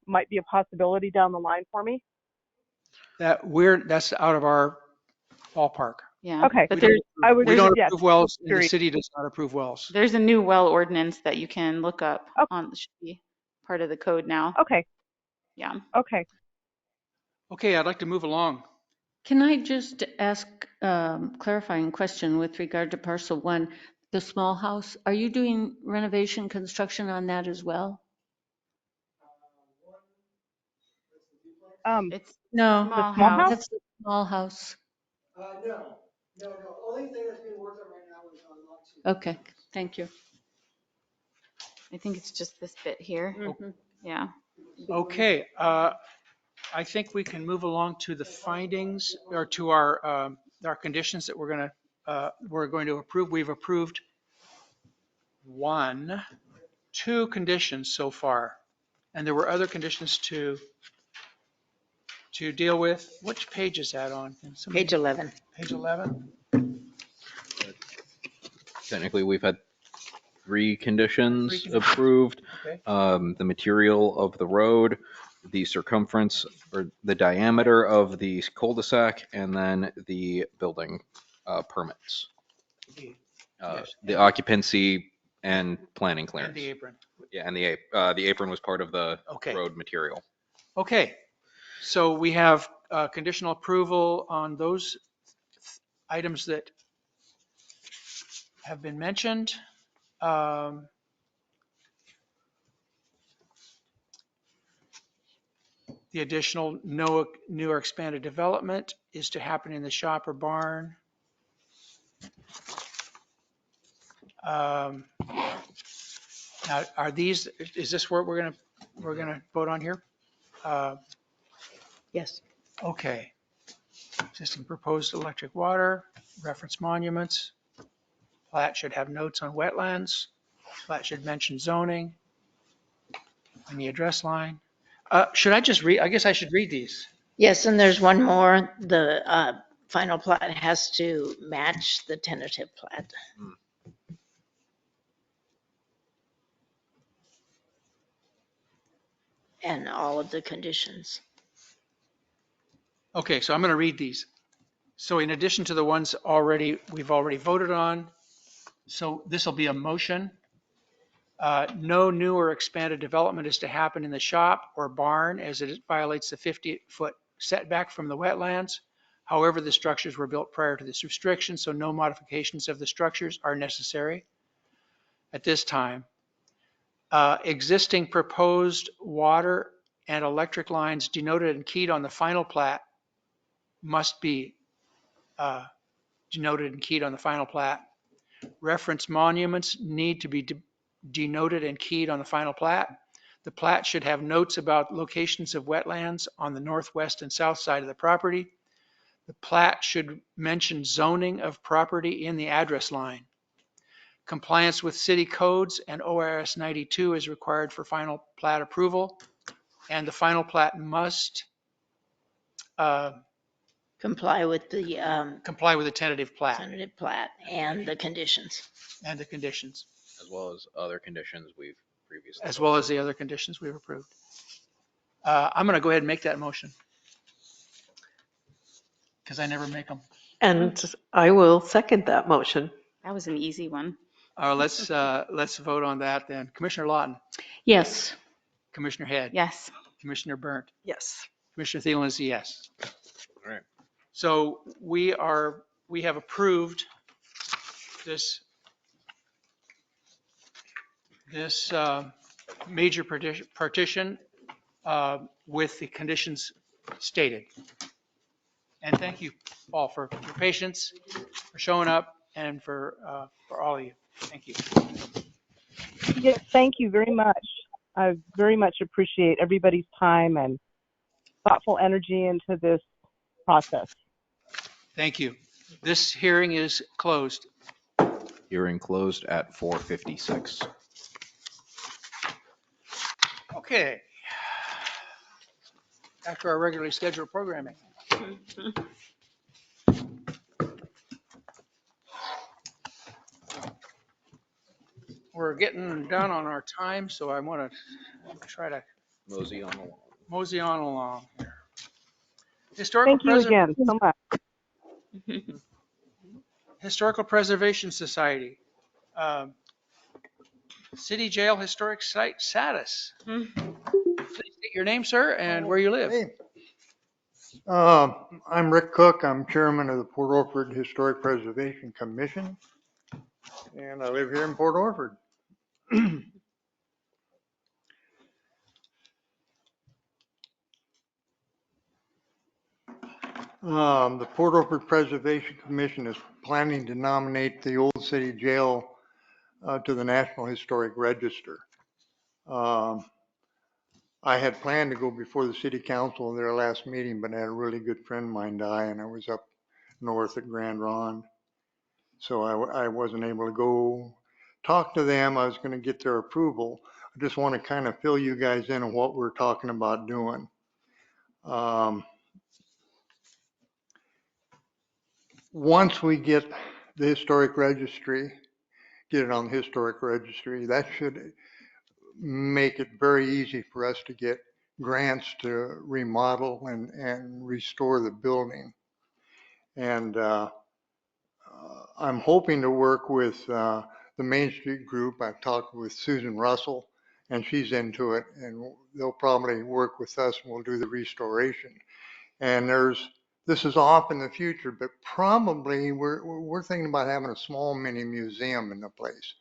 might be a possibility down the line for me?
That's out of our ballpark.
Yeah.
Okay.
But
We don't
yeah,
approve wells, and the
curious.
city does not approve wells.
there's a new well ordinance that you can look up
Okay.
on, should be part of the code now.
Okay.
Yeah.
Okay.
Okay, I'd like to move along.
Can I just ask clarifying question with regard to parcel 1, the small house? Are you doing renovation construction on that as well?
It's
No,
small
small
house.
house?
that's the small house.
No. Only thing that's being worked on right now is on lot 2.
Okay, thank you.
I think it's just this bit here.
Mhm.
Yeah.
Okay, I think we can move along to the findings or to our conditions that we're going to approve. We've approved 2 conditions so far, and there were other conditions to deal with. Which page is that on?
Page 11.
Page 11?
Technically, we've had 3 conditions
3 conditions.
approved.
Okay.
The material of the road, the circumference or the diameter of the cul-de-sac, and then the building permits.
Yes.
The occupancy and planning
And
clearance.
the apron.
Yeah, and the apron was part of the
Okay.
road material.
Okay, so we have conditional approval on those items that have been mentioned. The additional no new or expanded development is to happen in the shop or barn. Now, is this what we're gonna vote on here?
Yes.
Okay. Existing proposed electric water, reference monuments. Plat should have notes on wetlands. Plat should mention zoning and the address line. Should I just read? I guess I should read these.
Yes, and there's one more. The final plat has to match the tentative plat. And all of the conditions.
Okay, so I'm going to read these. So in addition to the ones we've already voted on, so this will be a motion. No new or expanded development is to happen in the shop or barn as it violates the 50-foot setback from the wetlands. However, the structures were built prior to this restriction, so no modifications of the structures are necessary at this time. Existing proposed water and electric lines denoted and keyed on the final plat must be denoted and keyed on the final plat. Reference monuments need to be denoted and keyed on the final plat. The plat should have notes about locations of wetlands on the northwest and south side of the property. The plat should mention zoning of property in the address line. Compliance with city codes and ORS 92 is required for final plat approval, and the final plat must
Comply with the
comply with the tentative plat
tentative plat and the conditions.
and the conditions,
as well as other conditions we've previously.
as well as the other conditions we've approved. I'm going to go ahead and make that motion because I never make them.
And I will second that motion.
That was an easy one.
Let's vote on that then. Commissioner Lawton,
Yes.
Commissioner Head,
Yes.
Commissioner Burnt,
Yes.
Commissioner Thielen is a yes.
All right.
So we have approved this major partition with the conditions stated. And thank you all for your patience, for showing up, and for all of you. Thank you.
Yes, thank you very much. I very much appreciate everybody's time and thoughtful energy into this process.
Thank you. This hearing is closed.
Hearing closed at 4:56.
Okay. Back to our regularly scheduled programming. We're getting done on our time, so I want to try to
Mosey on the lawn.
mosey on along here.
Thank you again so much.
Historical Preservation Society. City Jail Historic Site status. Please state your name, sir, and where you live.
Hey. I'm Rick Cook. I'm chairman of the Port Orford Historic Preservation Commission, and I live here in Port Orford. The Port Orford Preservation Commission is planning to nominate the Old City Jail to the National Historic Register. I had planned to go before the city council in their last meeting, but I had a really good friend of mine die, and I was up north at Grand Ronde. So I wasn't able to go talk to them. I was going to get their approval. I just want to kind of fill you guys in on what we're talking about doing. Once we get the historic registry, get it on the historic registry, that should make it very easy for us to get grants to remodel and restore the building. And I'm hoping to work with the Main Street group. I've talked with Susan Russell, and she's into it, and they'll probably work with us, and we'll do the restoration. And this is off in the future, but probably we're thinking about having a small mini museum in the place.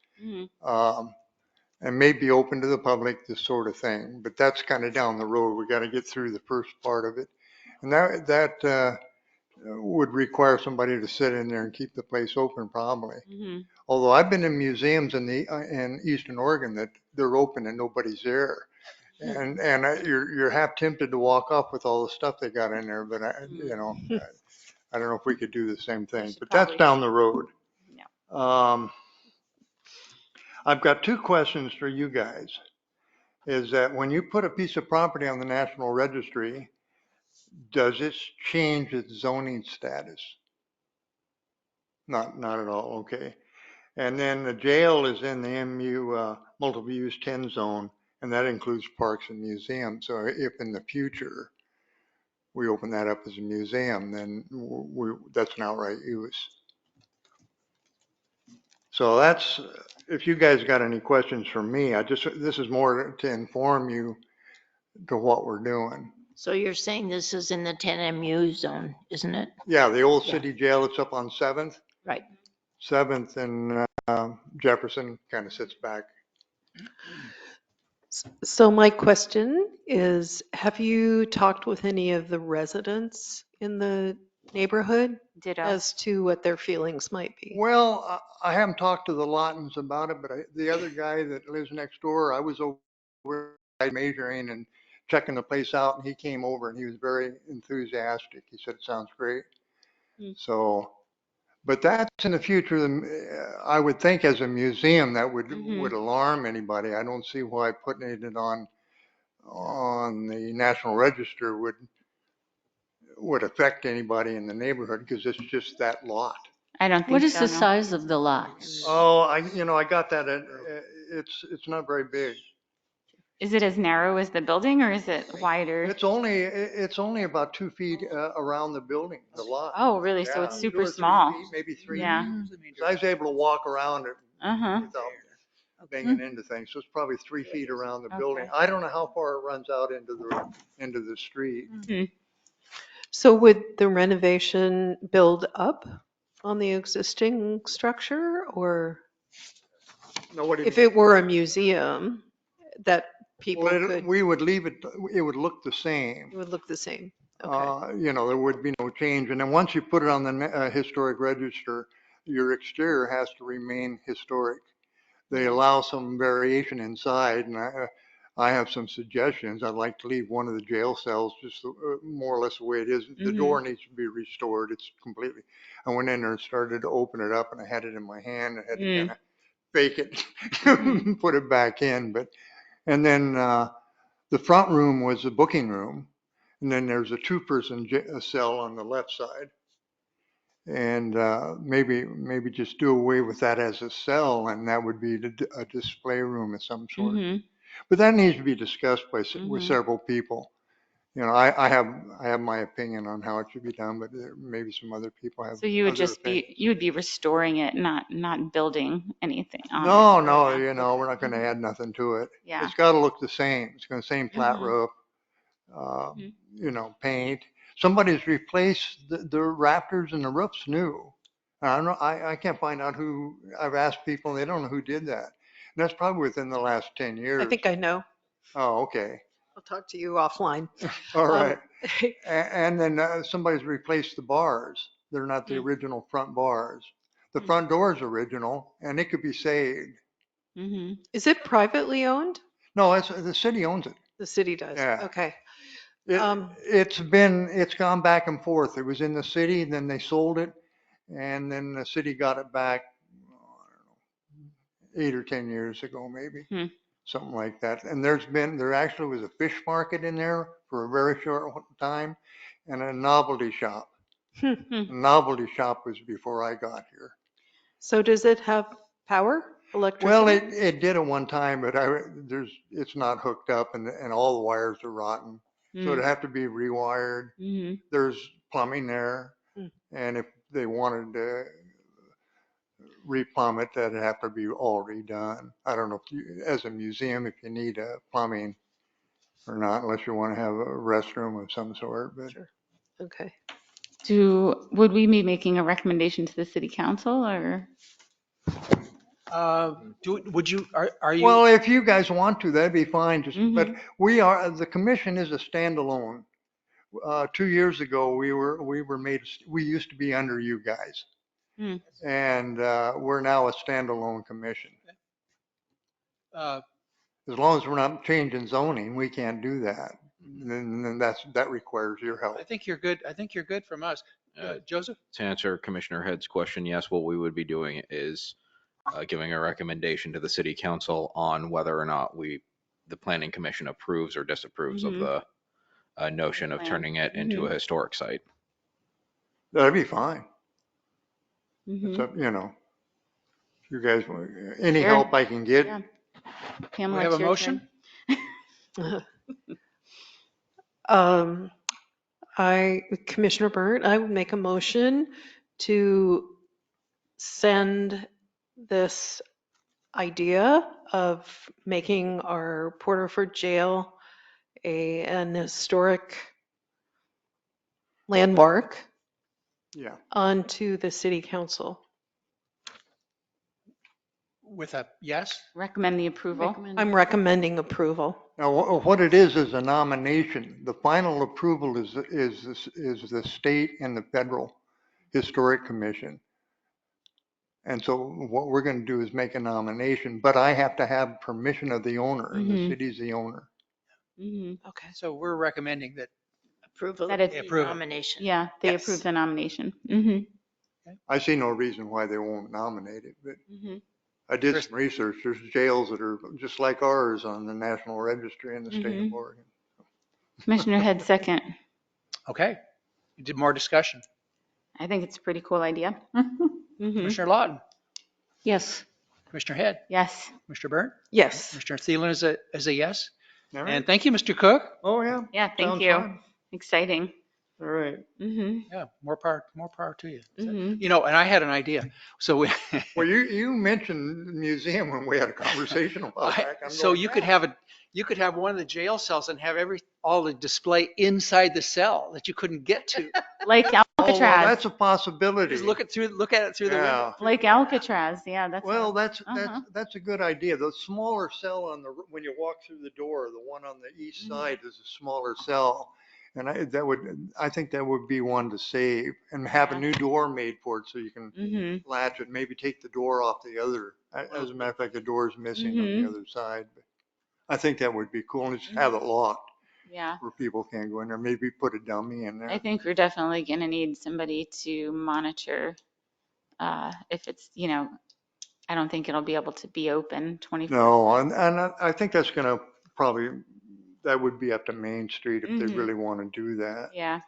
And maybe open to the public, this sort of thing. But that's kind of down the road. We got to get through the first part of it. And that would require somebody to sit in there and keep the place open probably. Although I've been in museums in Eastern Oregon that they're open and nobody's there. And you're half tempted to walk off with all the stuff they got in there, but I don't know if we could do the same thing, but that's down the road. Yeah. I've got two questions for you guys. Is that when you put a piece of property on the National Registry, does it change its zoning status? Not at all, okay. And then the jail is in the MU multiple use 10 zone, and that includes parks and museums. So if in the future we open that up as a museum, then that's an outright use. So that's, if you guys got any questions for me, this is more to inform you to what we're doing.
So you're saying this is in the 10 MU zone, isn't it?
Yeah, the old city jail, it's up on 7th.
Right.
7th and Jefferson kind of sits back.
So my question is, have you talked with any of the residents in the neighborhood
Ditto.
as to what their feelings might be.
Well, I haven't talked to the Lattens about it, but the other guy that lives next door, I was over measuring and checking the place out, and he came over and he was very enthusiastic. He said, it sounds great.
Mm.
So, but that's in the future. I would think as a museum that would
Mhm.
alarm anybody. I don't see why putting it on the National Register would affect anybody in the neighborhood because it's just that lot.
I don't think
What is
so,
the
no.
size of the lots?
Oh, I got that. It's not very big.
Is it as narrow as the building or is it wider?
It's only about 2 feet around the building, the lot.
Oh, really? So
Yeah,
it's
2
super
or 3
small.
feet, maybe 3
Yeah.
feet. So I was able to walk around it
Uh-huh.
without banging into things. So it's probably 3 feet around the building.
Okay.
I don't know how far it runs out into the street.
So would the renovation build up on the existing structure, or
No, what do you
if
mean?
it were a museum that people
Well,
could,
we would leave it. It would look the same.
it would look the same? Okay.
There would be no change. And then once you put it on the historic register, your exterior has to remain historic. They allow some variation inside, and I have some suggestions. I'd like to leave one of the jail cells just more or less the way it is. The door needs to be restored. It's completely. I went in there and started to open it up, and I had it in my hand. I had to kind of fake it, put it back in. And then the front room was a booking room, and then there's a two-person cell on the left side. And maybe just do away with that as a cell, and that would be a display room of some sort. But that needs to be discussed with several people. I have my opinion on how it should be done, but maybe some other people have
So you would
other
just
opinions.
you would be restoring it, not building anything on it.
No,
Yeah.
we're not going to add nothing to it.
Yeah.
It's got to look the same. It's going to same flat
Mhm.
roof, paint. Somebody's replaced the rafters and the roof's new. I don't know. I can't find out who. I've asked people, and they don't know who did that. And that's probably within the last 10
I
years.
think I know.
Oh, okay.
I'll talk to you offline.
All
Um,
right. And then somebody's replaced the bars. They're not the original front bars. The front door is original, and it could be saved.
Is it privately owned?
No, the city owns it.
The city does.
Yeah.
Okay.
It's gone back and forth. It was in the city, then they sold it, and then the city got it back, I don't know, 8 or 10 years ago, maybe. Something like that. And there actually was a fish market in there for a very short time, and a novelty shop. A novelty shop was before I got here.
So does it have power, electricity?
Well, it did at one time, but it's not hooked up, and all the wires are rotten. So it'd have to be rewired. There's plumbing there, and if they wanted to replumb it, that'd have to be all redone. I don't know as a museum, if you need plumbing or not, unless you want to have a restroom of some sort. But
Sure. Okay.
Would we be making a recommendation to the city council or?
Would you, are you?
well, if you guys want to, that'd be fine. But the commission is a standalone. 2 years ago, we used to be under you guys. And we're now a standalone commission. As long as we're not changing zoning, we can't do that. Then that requires your help.
I think you're good. I think you're good from us. Joseph?
To answer Commissioner Head's question, yes, what we would be doing is giving a recommendation to the city council on whether or not the planning commission approves or disapproves of the notion of turning it into a historic site.
That'd be fine. It's up, you guys, any
Sure.
help I can get.
Yeah.
We
Pamela,
have a
it's your
motion?
turn.
Commissioner Burt, I would make a motion to send this idea of making our Porterford Jail an historic landmark
Yeah.
onto the city council.
with a yes?
Recommend the approval.
I'm recommending approval.
Now, what it is a nomination. The final approval is the state and the federal historic commission. And so what we're going to do is make a nomination, but I have to have permission of the owner, and the city's the owner.
Okay.
So we're recommending that.
Approval
That
of
it's-
the
Approve it.
nomination.
Yeah, they
Yes.
approve the nomination.
I see no reason why they won't nominate it, but
Mhm.
I did
Chris-
some research. There's jails that are just like ours on the National Registry in the state
Mhm.
of Oregon.
Commissioner Head second.
Okay. You did more discussion.
I think it's a pretty cool idea.
Commissioner Lawton,
Yes.
Commissioner Head,
Yes.
Mr. Byrne,
Yes.
Commissioner Thielen is a yes.
All right.
And thank you, Mr. Cook.
Oh, yeah.
Yeah, thank
Sounds
you.
fun.
Exciting.
All right.
Yeah, more power to you.
Mhm.
You know, and I had an idea. So we,
Well, you mentioned the museum when we had a conversation a while back. I'm
so
going,
you could have one of the jail cells and have all the display inside the cell that you couldn't get to.
Like
oh, well,
Alcatraz.
that's a possibility.
Just look at it through the window.
Like Alcatraz. Yeah, that's.
Well,
Uh-huh.
that's a good idea. The smaller cell when you walk through the door, the one on the east side is a smaller cell. And I think that would be one to save and have a new door made for it so you can latch it, maybe take the door off the other. As a matter of fact, the door is missing on the other side. But I think that would be cool and just have it locked
Yeah.
where people can't go in there. Maybe put a dummy in there.
I think we're definitely going to need somebody to monitor if it's, I don't think it'll be able to be open 24.
No, and I think that's going to that would be up to Main Street if they really want to do that.
Yeah.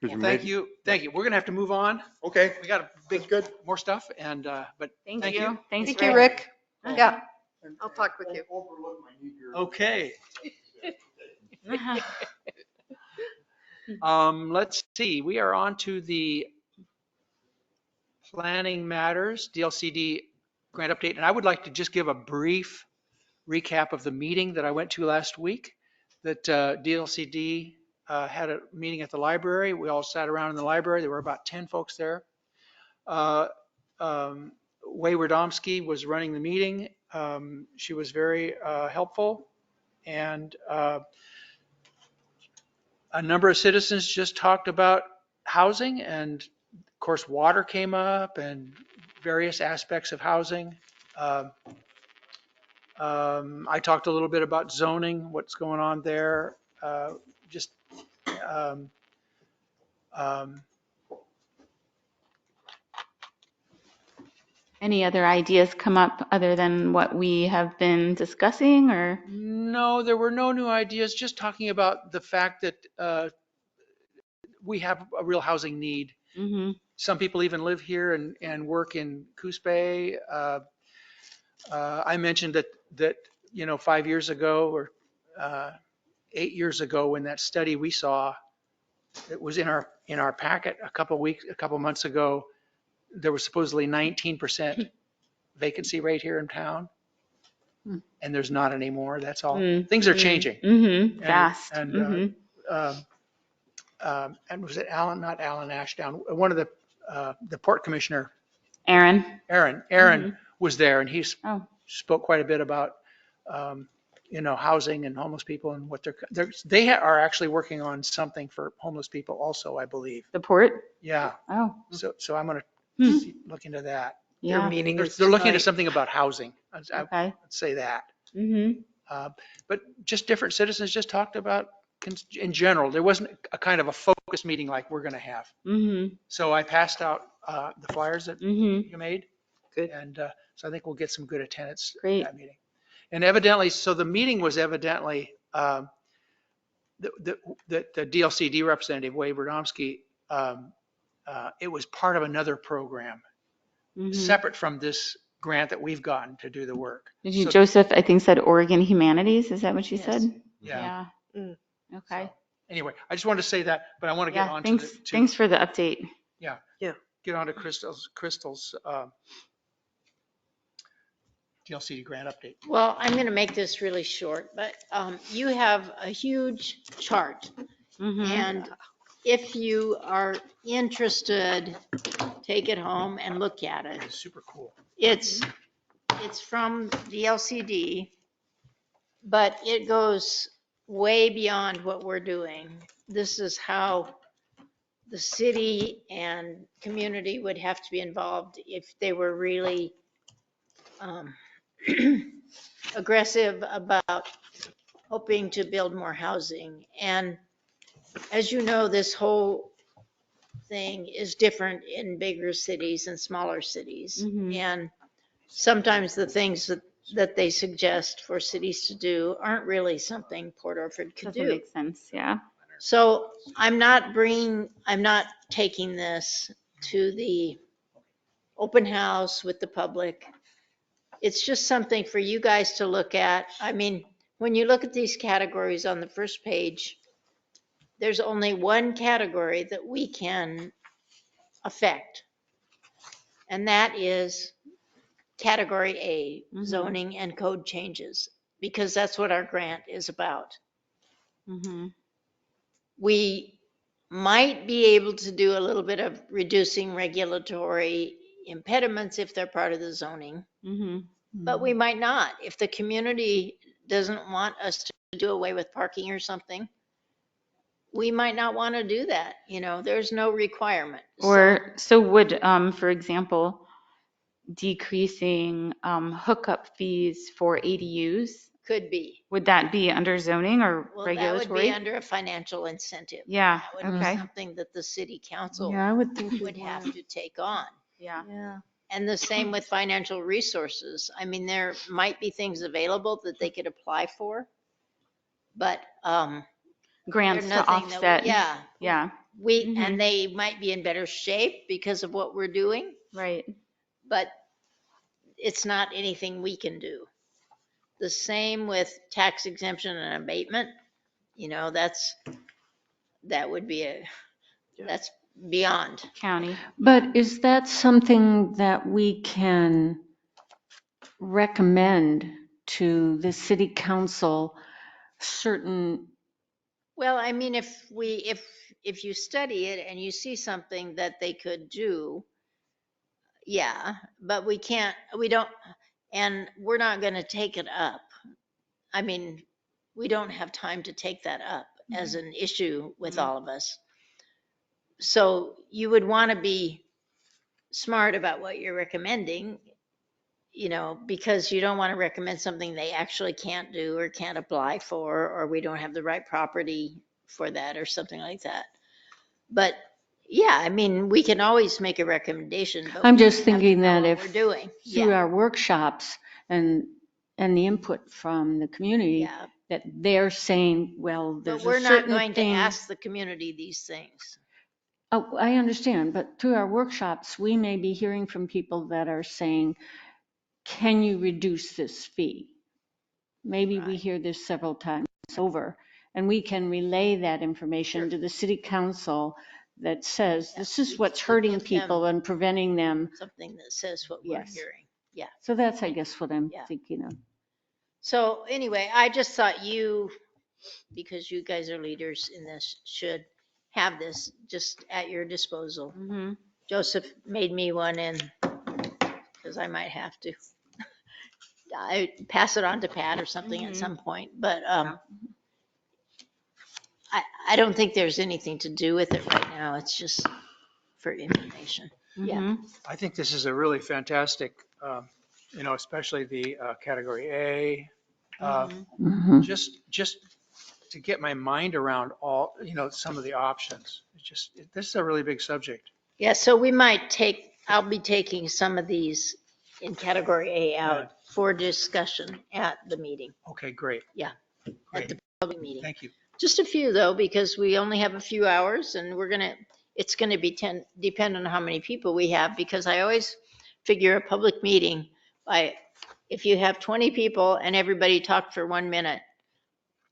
'Cause
Well, thank you. We're gonna have to move on.
Okay.
We got more stuff but
Thank
thank
you.
you.
Thanks,
Thank you, Rick.
Oh.
Yeah.
I'll
talk with you.
Overlook my knee-jerk.
Okay. Let's see, we are on to the planning matters, DLCD grant update. And I would like to just give a brief recap of the meeting that I went to last week, that DLCD had a meeting at the library. We all sat around in the library. There were about 10 folks there. Way Radomski was running the meeting. She was very helpful. And a number of citizens just talked about housing, and of course water came up and various aspects of housing. I talked a little bit about zoning, what's going on there.
Any other ideas come up other than what we have been discussing, or?
No, there were no new ideas, just talking about the fact that we have a real housing need.
Mm-hmm.
Some people even live here and work in Coos Bay. I mentioned that 5 years ago or 8 years ago, when that study we saw, it was in our packet a couple months ago, there was supposedly 19% vacancy rate here in town, and there's not anymore. That's all. Things are changing.
Mm-hmm. Fast.
And was it Alan? Not Alan Ashdown. One of the port commissioner,
Aaron.
Aaron was there, and he
Oh.
spoke quite a bit about housing and homeless people and what they are actually working on something for homeless people also, I believe.
The port?
Yeah.
Oh.
So I'm going to look into that.
Yeah.
Their meeting is
They're looking into
tonight.
something about housing.
Okay.
I'd say that.
Mm-hmm.
But just different citizens just talked about, in general, there wasn't a kind of a focus meeting like we're going to have.
Mm-hmm.
So I passed out the flyers that
Mm-hmm.
you made.
Good.
And so I think we'll get some good attendance
Great.
at that meeting. And evidently, so the meeting was evidently, the DLCD representative, Wade Radomski, it was part of another program,
Mm-hmm.
separate from this grant that we've gotten to do the work.
Did you,
So-
Joseph, I think said Oregon Humanities? Is that what you
Yes.
said?
Yeah.
Mm.
Okay.
So, anyway, I just wanted to say that, but I want to get
Yeah.
on
Thanks.
to
Thanks for the update.
get on to Crystal's DLCD grant update.
Well, I'm going to make this really short, but you have a huge chart.
Mm-hmm.
And if you are interested, take it home and look at it.
It's super cool.
It's it's from the LCD, but it goes way beyond what we're doing. This is how the city and community would have to be involved if they were really um, aggressive about hoping to build more housing. And as you know, this whole thing is different in bigger cities and smaller cities.
Mhm.
And sometimes the things that they suggest for cities to do aren't really something Port Orford could
Doesn't
do.
make sense, yeah.
So I'm not taking this to the open house with the public. It's just something for you guys to look at. I mean, when you look at these categories on the first page, there's only one category that we can affect, and that is category A,
Mhm.
zoning and code changes, because that's what our grant is about.
Mhm.
We might be able to do a little bit of reducing regulatory impediments if they're part of the zoning,
Mhm.
but we might not. If the community doesn't want us to do away with parking or something, we might not want to do that. You know, there's no requirement. So
Or so would, for example, decreasing hookup fees for ADUs,
could be.
would that be under zoning or
Well, that would be
regulatory?
under a financial incentive.
Yeah,
That would be
okay.
something that the city council
Yeah, I would think
would
you'd
have
want
to take on.
Yeah.
Yeah.
And the same with financial resources. I mean, there might be things available that they could apply for, but they're
Grants to
nothing that,
offset.
yeah,
Yeah,
and
Mhm.
they might be in better shape because of what we're doing,
right.
but it's not anything we can do. The same with tax exemption and abatement. You know, that would be that's beyond.
County.
But is that something that we can recommend to the city council, certain,
Well, I mean, if you study it and you see something that they could do, yeah, but we don't, and we're not going to take it up. I mean, we don't have time to take that up as an issue with
Mhm.
all of us. So you would want to be smart about what you're recommending, you know, because you don't want to recommend something they actually can't do or can't apply for, or we don't have the right property for that or something like that. But yeah, I mean, we can always make a recommendation, but
I'm
we
just
have to
thinking
know
that
what
if
we're doing.
through
Yeah,
our workshops and the input from the community,
yeah.
that they're saying, well,
But
there's a
we're not
certain
going to
thing.
ask the community these things.
Oh, I understand, but through our workshops, we may be hearing from people that are saying, can you reduce this fee? Maybe we
Right.
hear this several times over, and we can relay that information
Sure.
to the city council that says,
Yeah,
this
we
is what's
can
hurting
give them
people and preventing them.
something that says what we're
Yes.
hearing. Yeah.
So that's, I guess, what I'm
Yeah.
thinking of.
So anyway, I just thought you, because you guys are leaders in this, should have this just at your disposal.
Mhm.
Joseph made me one and because I might have to. I pass it on to Pat or something at
Mhm.
some point, but I don't think there's anything to do with it right now. It's just for information. Yeah.
Mhm.
I think this is a really fantastic, especially the category A. uh,
Mhm.
Mhm.
Just to get my mind around all, some of the options. This is a really big subject.
Yeah, so I'll be taking some of these in category A out for discussion at the meeting.
Okay, great.
Yeah, at
Great.
the public meeting.
Thank you.
Just a few though, because we only have a few hours and it's gonna be depend on how many people we have, because I always figure a public meeting, if you have 20 people and everybody talked for 1 minute,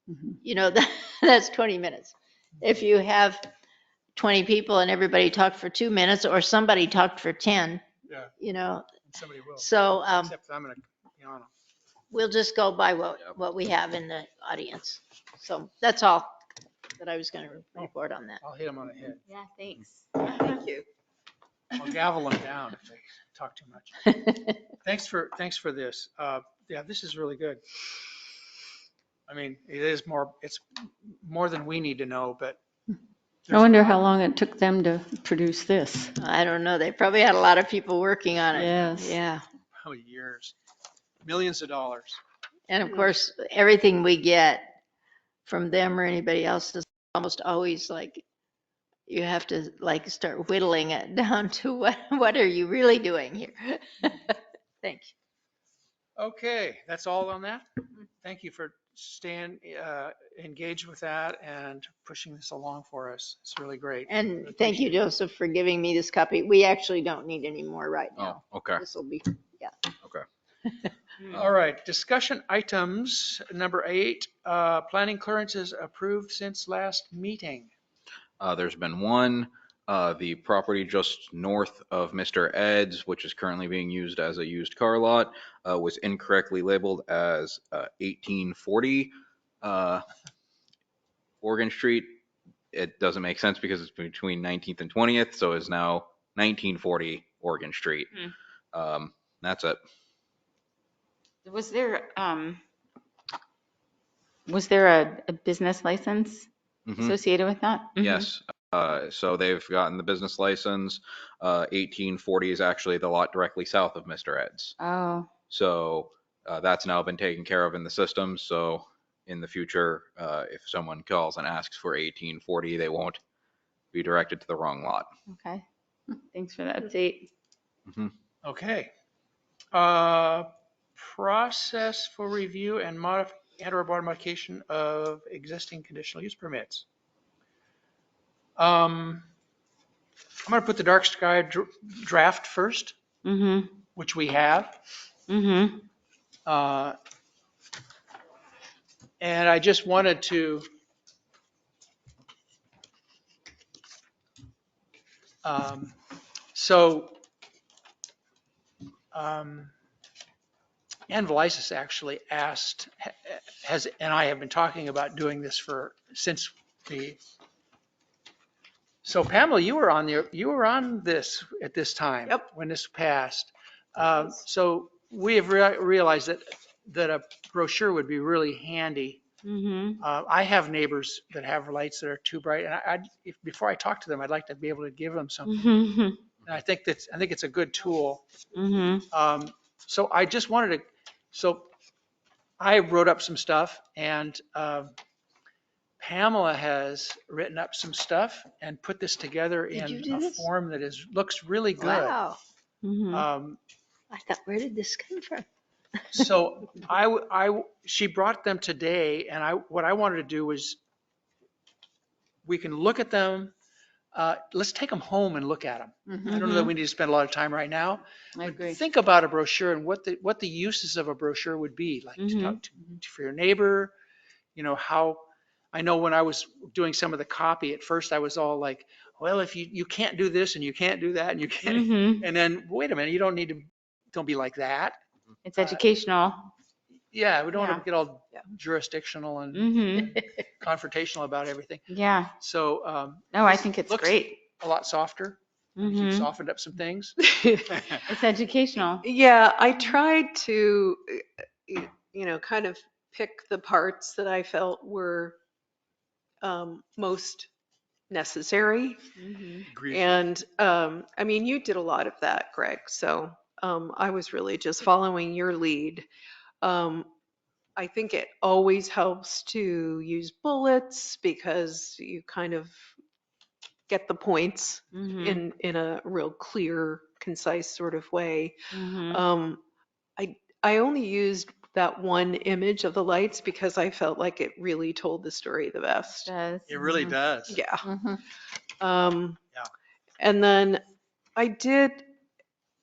Mhm.
that's 20 minutes. If you have 20 people and everybody talked for 2 minutes, or somebody talked for 10,
Yeah.
you know,
And somebody will.
so
Except I'm going to be on them.
we'll just go by what we have in the audience. So that's all that I was going to report on that.
I'll hit them on the head.
Yeah, thanks.
Thank you.
I'll gavel them down if they talk too much. Thanks for this. Yeah, this is really good. I mean, it's more than we need to know, but
I
there's a
wonder
lot.
how long it took them to produce this.
I don't know. They probably had a lot of people working on it.
Yes.
Yeah.
Probably years, millions of dollars.
And of course, everything we get from them or anybody else is almost always like, you have to like start whittling it down to what are you really doing here? Thank you.
Okay, that's all on that. Thank you for staying engaged with that and pushing this along for us. It's really great.
And
Really
thank you,
appreciate it.
Joseph, for giving me this copy. We actually don't need any more right now.
Oh, okay.
This will be, yeah.
Okay.
All right, discussion items, number 8, planning clearances approved since last meeting.
There's been one, the property just north of Mr. Ed's, which is currently being used as a used car lot, was incorrectly labeled as 1840 Oregon Street. It doesn't make sense because it's between 19th and 20th, so it's now 1940 Oregon Street. That's it.
Was there a business license
Mhm.
associated with that?
Yes. So they've gotten the business license. 1840 is actually the lot directly south of Mr. Ed's.
Oh,
So that's now been taken care of in the system. So in the future, if someone calls and asks for 1840, they won't be directed to the wrong lot.
okay. Thanks for the update.
Mhm.
Okay. Process for review and or modification of existing conditional use permits. I'm going to put the dark sky draft first,
Mm-hmm.
which we have.
Mm-hmm.
And I just wanted to Ann Velisis actually asked, and I have been talking about doing this since the. So Pamela, you were on this at this time.
Yep.
When this passed. So we have realized that a brochure would be really handy.
Mm-hmm.
I have neighbors that have lights that are too bright, and before I talk to them, I'd like to be able to give them something.
Mm-hmm.
And I think it's a good tool.
Mm-hmm.
So I just wanted to. So I wrote up some stuff, and Pamela has written up some stuff and put this together
Did you
in
do
a
this?
form that looks really good.
Wow.
Mm-hmm.
I thought, where did this come from?
So she brought them today, and what I wanted to do was we can look at them. Let's take them home and look at them. I don't know that we need to spend a lot of time right now.
I agree.
Think about a brochure and what the uses of a brochure would be, like to talk for your neighbor. You know, how I know when I was doing some of the copy at first, I was all like, well, if you can't do this and you can't do that and you can't,
Mm-hmm.
and then wait a minute, don't be like that.
It's educational.
Yeah, we don't
Yeah.
want to get all jurisdictional and
Mm-hmm.
confrontational about everything.
Yeah.
So
No, I think it's
looks
great.
a lot softer.
Mm-hmm.
You've softened up some things.
It's educational.
Yeah, I tried to, kind of pick the parts that I felt were most necessary.
Mm-hmm.
Agreed.
And I mean, you did a lot of that, Greg. So I was really just following your lead. I think it always helps to use bullets because you kind of get the points
Mm-hmm.
in a real clear, concise sort of way.
Mm-hmm.
Um, I only used that one image of the lights because I felt like it really told the story the best.
Does.
It really does.
Yeah.
Mm-hmm.
Yeah.
And then I did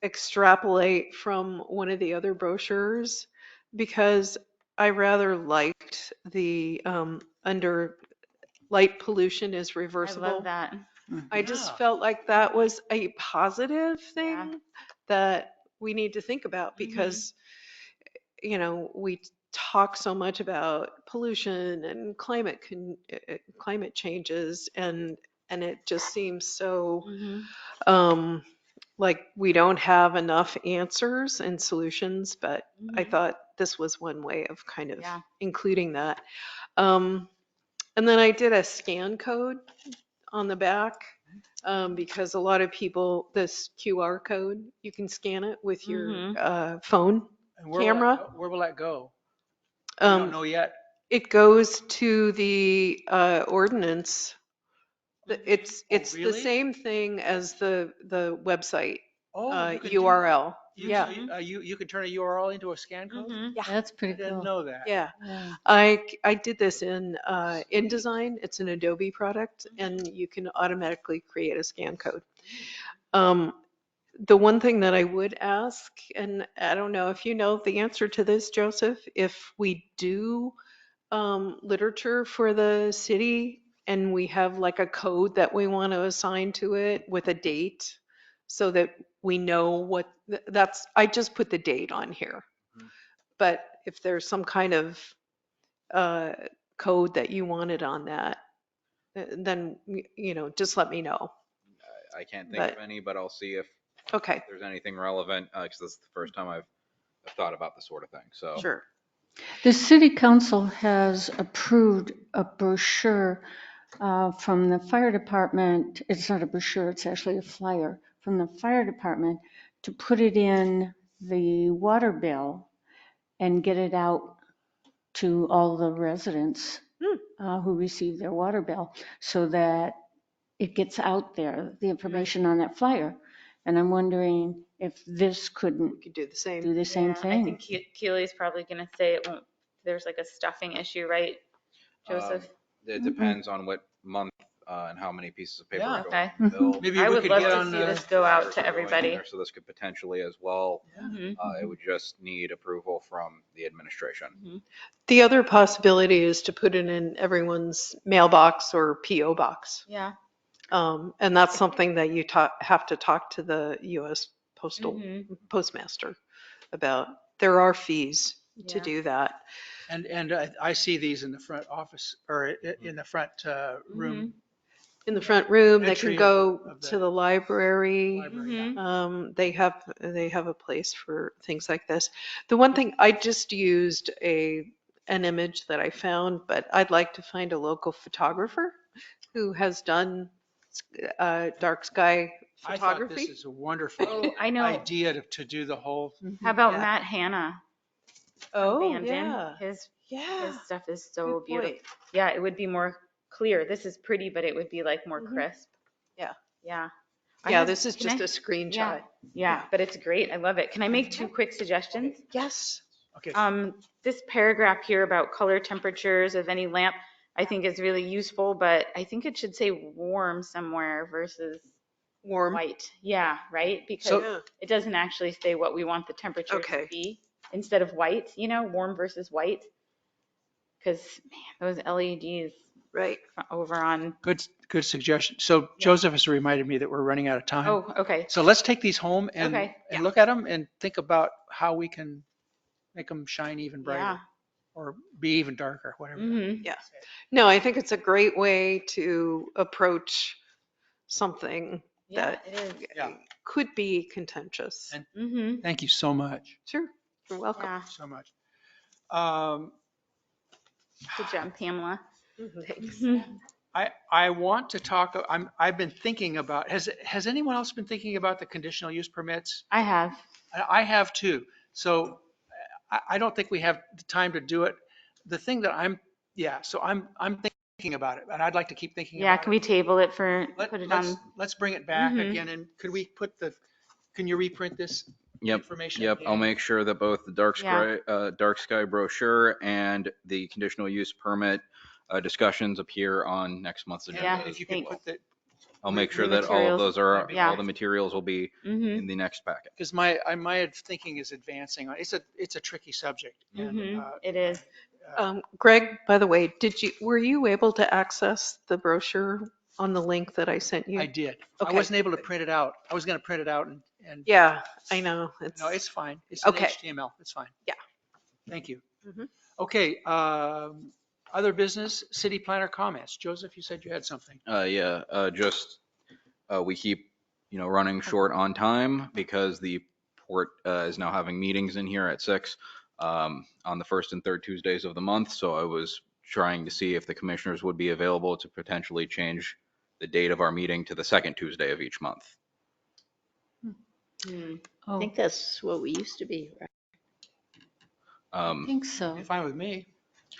extrapolate from one of the other brochures because I rather liked the under light pollution is
I
reversible.
love that.
I just
Yeah.
felt like that was a positive thing
Yeah.
that we need to think about because, we talk so much about pollution and climate changes and it just seems so
Mm-hmm.
um, like we don't have enough answers and solutions, but I
Mhm.
thought this was one way of kind of
Yeah.
including that. Um, and then I did a scan code on the back because a lot of people, this QR code, you can scan it with your
Mhm.
phone
And
camera.
where will that go? We don't
Um,
know yet.
it goes to the ordinance.
Mhm.
It's the
Really?
same thing as the website
Oh, you can do that.
URL. Yeah,
Mhm.
You can turn a URL into a scan code?
Mhm.
yeah,
That's
I
pretty
didn't
cool.
know that.
yeah.
Yeah.
I did this in
Sweet.
InDesign. It's an Adobe product, and you can automatically create a scan code. Um, the one thing that I would ask, and I don't know if you know the answer to this, Joseph, if we do literature for the city and we have like a code that we want to assign to it with a date so that we know what that's, I just put the date on here.
Mhm.
But if there's some kind of uh, code that you wanted on that, then, just let me know.
I can't think
But,
of any, but I'll see if
okay,
there's anything relevant, because this is the first time I've thought about this sort of thing. So
sure.
The city council has approved a brochure from the fire department. It's not a brochure, it's actually a flyer from the fire department to put it in the water bill and get it out to all the residents
Hmm.
who receive their water bill so that it gets out there, the information on that flyer. And I'm wondering if this
We
couldn't
could do the same.
do the same
Yeah, I
thing.
think Keely's probably gonna say it won't, there's like a stuffing issue, right, Joseph?
it
Mhm.
depends on what month and how many pieces of paper
Yeah.
are going
Okay.
in the bill.
Maybe
I
we
would
could
love
get
to
on
see
the,
this go out
Flyers
to
are going in
everybody.
there, so this could potentially as well.
Mhm.
It would just need approval from the administration.
Mhm.
The other possibility is to put it in everyone's mailbox or PO box.
Yeah.
And that's something that you have to talk to the U.S. Postal
Mhm.
Postmaster about. There are fees to
Yeah.
do that.
and I see these in the front office or in the front room
Mhm.
In the front room, they can
entry
go
of
to
the
the library.
library. Yeah.
Mhm.
They have a place for things like this. The one thing I just used an image that I found, but I'd like to find a local photographer who has done dark sky
I thought this
photography.
is a wonderful
Oh, I know.
idea to do the whole.
How about
Yeah.
Matt Hanna from
Oh,
Bandon?
yeah.
His
Yeah.
stuff is so
Good point.
beautiful. Yeah, it would be more clear. This is pretty, but it would be like more
Mhm.
crisp.
Yeah.
Yeah.
Yeah, this is
Can
just
I?
a screenshot.
Yeah, but it's great. I love it. Can I make two quick suggestions?
Yes.
Okay.
This paragraph here about color temperatures of any lamp, I think is really useful, but I think it should say warm somewhere versus
Warm.
white. Yeah, right? Because
So
Yeah.
it doesn't actually say what we want the temperature to
Okay.
be instead of white, warm versus white. Because those LEDs
Right.
over on,
good suggestion. So
yeah.
Joseph has reminded me that we're running out of time.
Oh, okay.
So let's take these home and
Okay.
Yeah.
look at them and think about how we can make them shine even brighter
Yeah.
or be even darker, whatever.
Mm-hmm.
Yeah. No, I think it's a great way to approach something
Yeah,
that
it is.
Yeah.
could be contentious.
And
Mm-hmm.
thank you so much.
Sure. You're welcome.
Yeah.
So much. Um,
Good job, Pamela.
Thanks.
Mhm.
I want to talk, I've been thinking about, has anyone else been thinking about the conditional use permits?
I have.
I have too. So I don't think we have the time to do it. The thing that so I'm thinking about it and I'd like to keep thinking
Yeah,
about
can we table it for, put it on?
Let's bring it back
Mhm.
again and could we can you reprint this
Yep.
information?
Yep. I'll make sure that both the
Yeah.
dark sky brochure and the conditional use permit discussions appear on next month's
And
agenda.
Yeah.
if you could put the,
I'll make
The
sure that all of
materials.
those are,
That'd be
Yeah.
all the materials will be
Mm-hmm.
in the next packet.
because my thinking is advancing. It's a tricky subject. And,
Mm-hmm. It is.
Greg, by the way, were you able to access the brochure on the link that I sent you?
I did. I
Okay.
wasn't able to print it out. I was going to print it out and
Yeah, I know.
no, it's fine. It's in
Okay.
HTML. It's fine.
Yeah.
Thank you.
Mhm.
Okay. Other business, city planner comments. Joseph, you said you had something.
Just, we keep, running short on time because the port is now having meetings in here at 6 on the first and third Tuesdays of the month. So I was trying to see if the commissioners would be available to potentially change the date of our meeting to the second Tuesday of each month.
I
Oh,
think that's what we used to be, right?
I think
Be
so.
fine with me.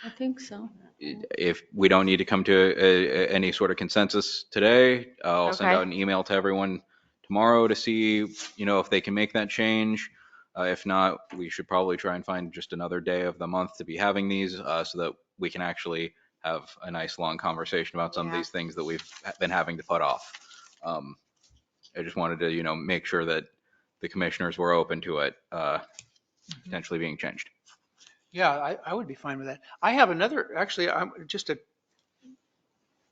I think so.
If we don't need to come to any sort of consensus today, I'll send
Okay.
out an email to everyone tomorrow to see, if they can make that change. If not, we should probably try and find just another day of the month to be having these, so that we can actually have a nice long conversation about some of
Yeah.
these things that we've been having to put off. I just wanted to, make sure that the commissioners were open to it, potentially being changed.
Yeah, I would be fine with that. I have another, actually, just to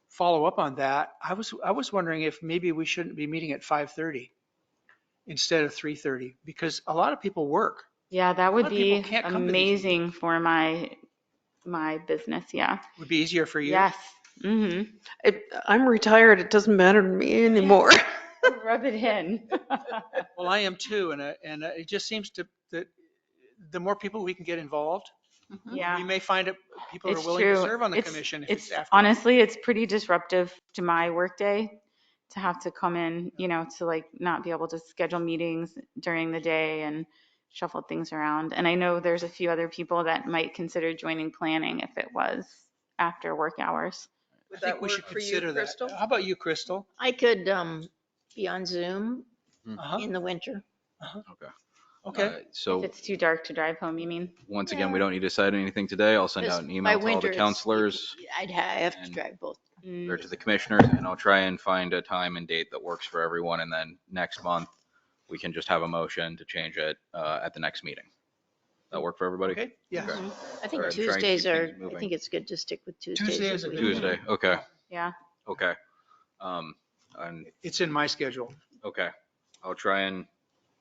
follow up on that. I was wondering if maybe we shouldn't be meeting at 5:30 instead of 3:30, because a lot of people work.
Yeah, that
A
would
lot of people
be
can't come to these meetings.
amazing for my business. Yeah.
Would be easier for you.
Yes. Mm-hmm.
I'm retired. It doesn't matter to me anymore.
Rub it in.
Well, I am too, and it just seems that the more people we can get involved,
Yeah.
we may find people who are
It's
willing to
true.
serve on the
It's
commission if it's
it's
after.
honestly it's pretty disruptive to my workday to have to come in, to like not be able to schedule meetings during the day and shuffle things around. And I know there's a few other people that might consider joining planning if it was after work hours.
I think we should consider that. How about you, Crystal?
I could be on Zoom
Uh-huh.
in the winter.
Okay.
Okay.
If
So
it's too dark to drive home, you mean?
once again, we don't need to decide anything today. I'll send out
Because
an
by
email to all
winter,
the counselors
I have to
and
drive both.
or to the commissioners, and I'll try and find a time and date that works for everyone. And then next month, we can just have a motion to change it at the next meeting. That work for everybody?
Okay. Yes.
Okay.
I think
All right, try and
Tuesdays
keep
are,
things
I
moving.
think it's good to stick with Tuesdays.
Tuesday is
if
a
we
good
can.
Tuesday. Okay.
Yeah.
Okay. And
It's in my schedule.
okay, I'll try and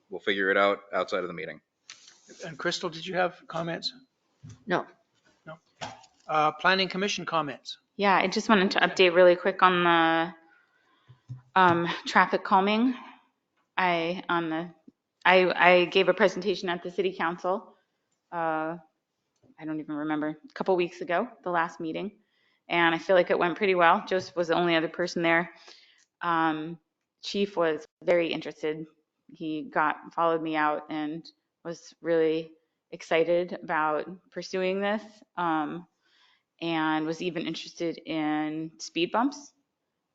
we'll figure it out outside of the meeting.
And Crystal, did you have comments?
No.
No. Planning Commission comments.
Yeah, I just wanted to update really quick on the traffic calming. I gave a presentation at the city council. I don't even remember, a couple weeks ago, the last meeting, and I feel like it went pretty well. Joseph was the only other person there. Chief was very interested. He followed me out and was really excited about pursuing this, and was even interested in speed bumps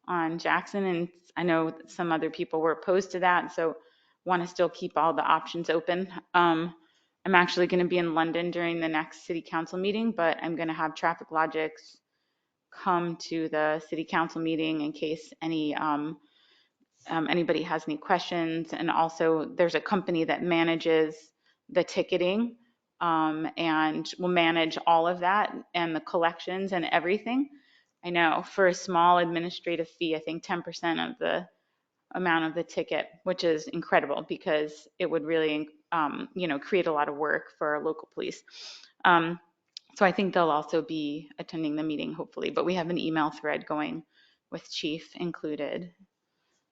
on Jackson. And I know some other people were opposed to that, so want to still keep all the options open. I'm actually going to be in London during the next city council meeting, but I'm going to have Traffic Logics come to the city council meeting in case anybody has any questions. And also there's a company that manages the ticketing, and will manage all of that and the collections and everything. I know, for a small administrative fee, I think 10% of the amount of the ticket, which is incredible because it would really, create a lot of work for our local police. So I think they'll also be attending the meeting, hopefully, but we have an email thread going with Chief included.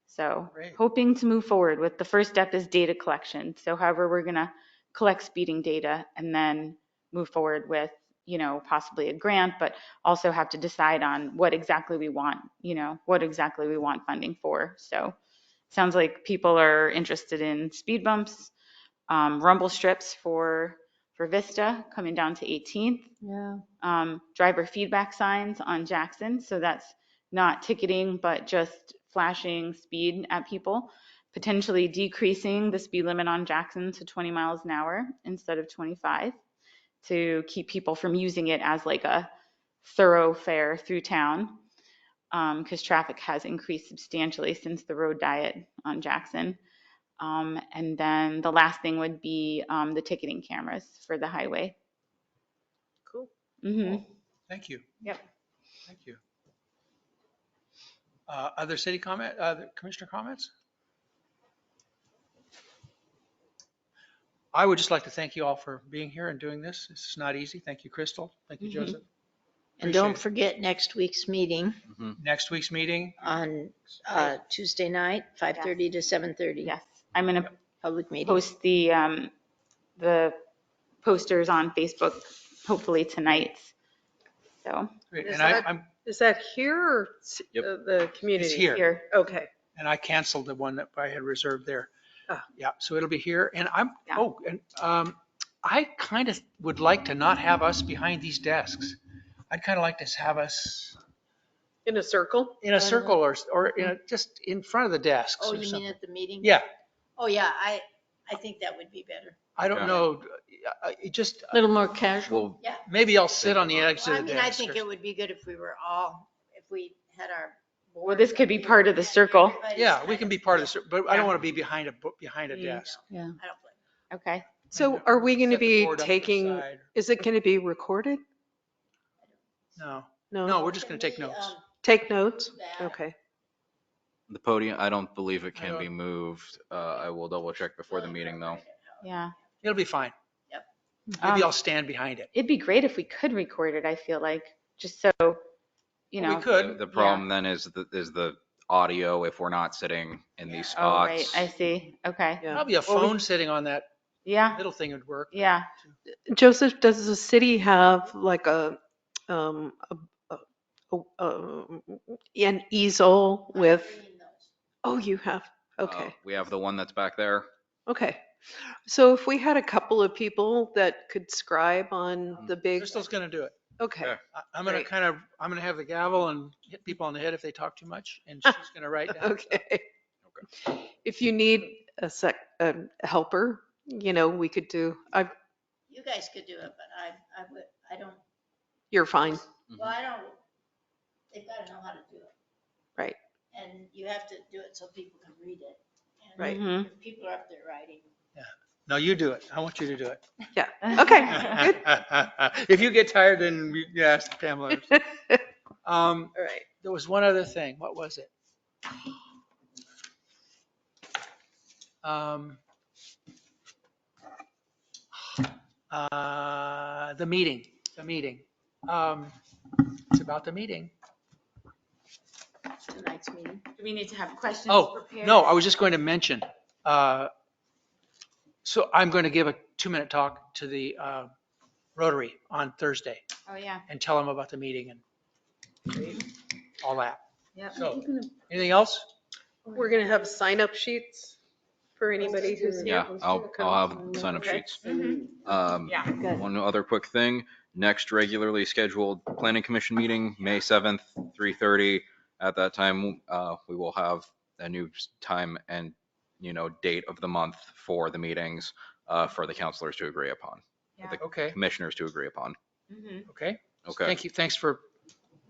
So
Great.
hoping to move forward with the first step is data collection. So however, we're going to collect speeding data and then move forward with, possibly a grant, but also have to decide on what exactly we want, funding for. So sounds like people are interested in speed bumps, rumble strips for Vista coming down to 18th,
Yeah.
driver feedback signs on Jackson. So that's not ticketing, but just flashing speed at people, potentially decreasing the speed limit on Jackson to 20 miles an hour instead of 25 to keep people from using it as like a thoroughfare through town, because traffic has increased substantially since the road diet on Jackson. And then the last thing would be the ticketing cameras for the highway.
Cool.
Mm-hmm.
Thank you.
Yep.
Thank you. Other commissioner comments? I would just like to thank you all for being here and doing this. It's not easy. Thank you, Crystal. Thank you, Joseph.
And don't
Appreciate
forget next week's meeting
Next week's meeting,
on Tuesday night, 5:30 to 7:30.
Yes, I'm gonna
Public meeting.
post the posters on Facebook, hopefully tonight. So
great.
Is
And
that-
I'm,
Is that here or
Yep.
the community?
it's here.
here,
Okay.
And I canceled the one that I had reserved there.
Ah.
Yeah, so it'll be here. And
Yeah.
I kind of would like to not have us behind these desks. I'd kind of like to have us
In a circle?
in a circle or just in front of the desks
Oh,
or
you mean
something.
at the meeting?
Yeah,
Oh, yeah, I think that would be better.
I don't
Yeah.
know. It just,
A little more casual.
Well,
Yeah.
maybe I'll sit on the edge
Well,
of
I
the
mean, I
desk.
think it would be good if we were all, if we had our.
well, this could be part of the circle.
Yeah, we can be part of this, but I don't want to be behind a desk.
Yeah.
I don't blame
Okay.
So are we going to
Set the
be
board up to the
taking,
side.
is it going to be recorded?
No,
No?
no, we're just going to take notes.
Take notes?
that.
Okay.
the podium, I don't believe it
I
can
don't-
be moved. I will double check before the meeting though.
Yeah.
It'll be fine.
Yep.
Maybe
Um,
I'll stand behind it.
It'd be great if we could record it, I feel like, just so, you
Well, we
know.
could.
The problem then is the audio if we're not sitting in these
Oh, right,
spots.
I see. Okay.
Yeah.
Probably a
Well, we-
phone sitting on that
Yeah,
middle thing would work.
yeah.
Joseph, does the city have like um, an easel with, oh, you have, okay,
We have the one that's back there.
okay. So if we had a couple of people that could scribe on the big,
Crystal's going to do it.
okay,
Yeah.
I'm going to
Great.
I'm going to have the gavel and hit people on the head if they talk too much, and she's going to write down.
okay. If you need a helper, we could do,
You guys could do it, but I don't,
you're fine,
well, I don't, they've got to know how to do it.
right?
And you have to do it so people can read it. And
Right.
Mhm.
if people are up there writing.
No, you do it. I want you to do it.
Yeah, okay, good.
If you get tired, then you ask Pamela.
All right.
There was one other thing. What was it? The meeting. It's about the meeting.
Tonight's meeting.
Do we need to have questions
Oh,
prepared?
no, I was just going to mention, so I'm going to give a 2-minute talk to the Rotary on Thursday
Oh, yeah.
and tell them about the meeting and all that.
Yep.
So, anything else?
We're gonna have sign-up sheets for anybody who's here.
Yeah, I'll have sign up
Okay.
sheets.
Yeah.
One other quick thing, next regularly scheduled planning commission meeting, May 7th, 3:30. At that time, we will have a new time and, date of the month for the meetings, for the counselors to agree upon,
Yeah.
the
Okay,
commissioners to agree upon.
Mhm.
okay.
Okay.
Thank you. Thanks for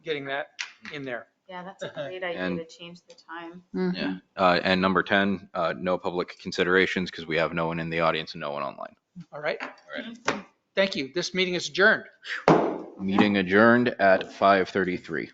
getting that in there.
Yeah, that's a great idea
And-
to change the time.
Yeah. And number 10, no public considerations because we have no one in the audience and no one online.
All right.
right.
Thank you. This meeting is adjourned.
Meeting adjourned at 5:33.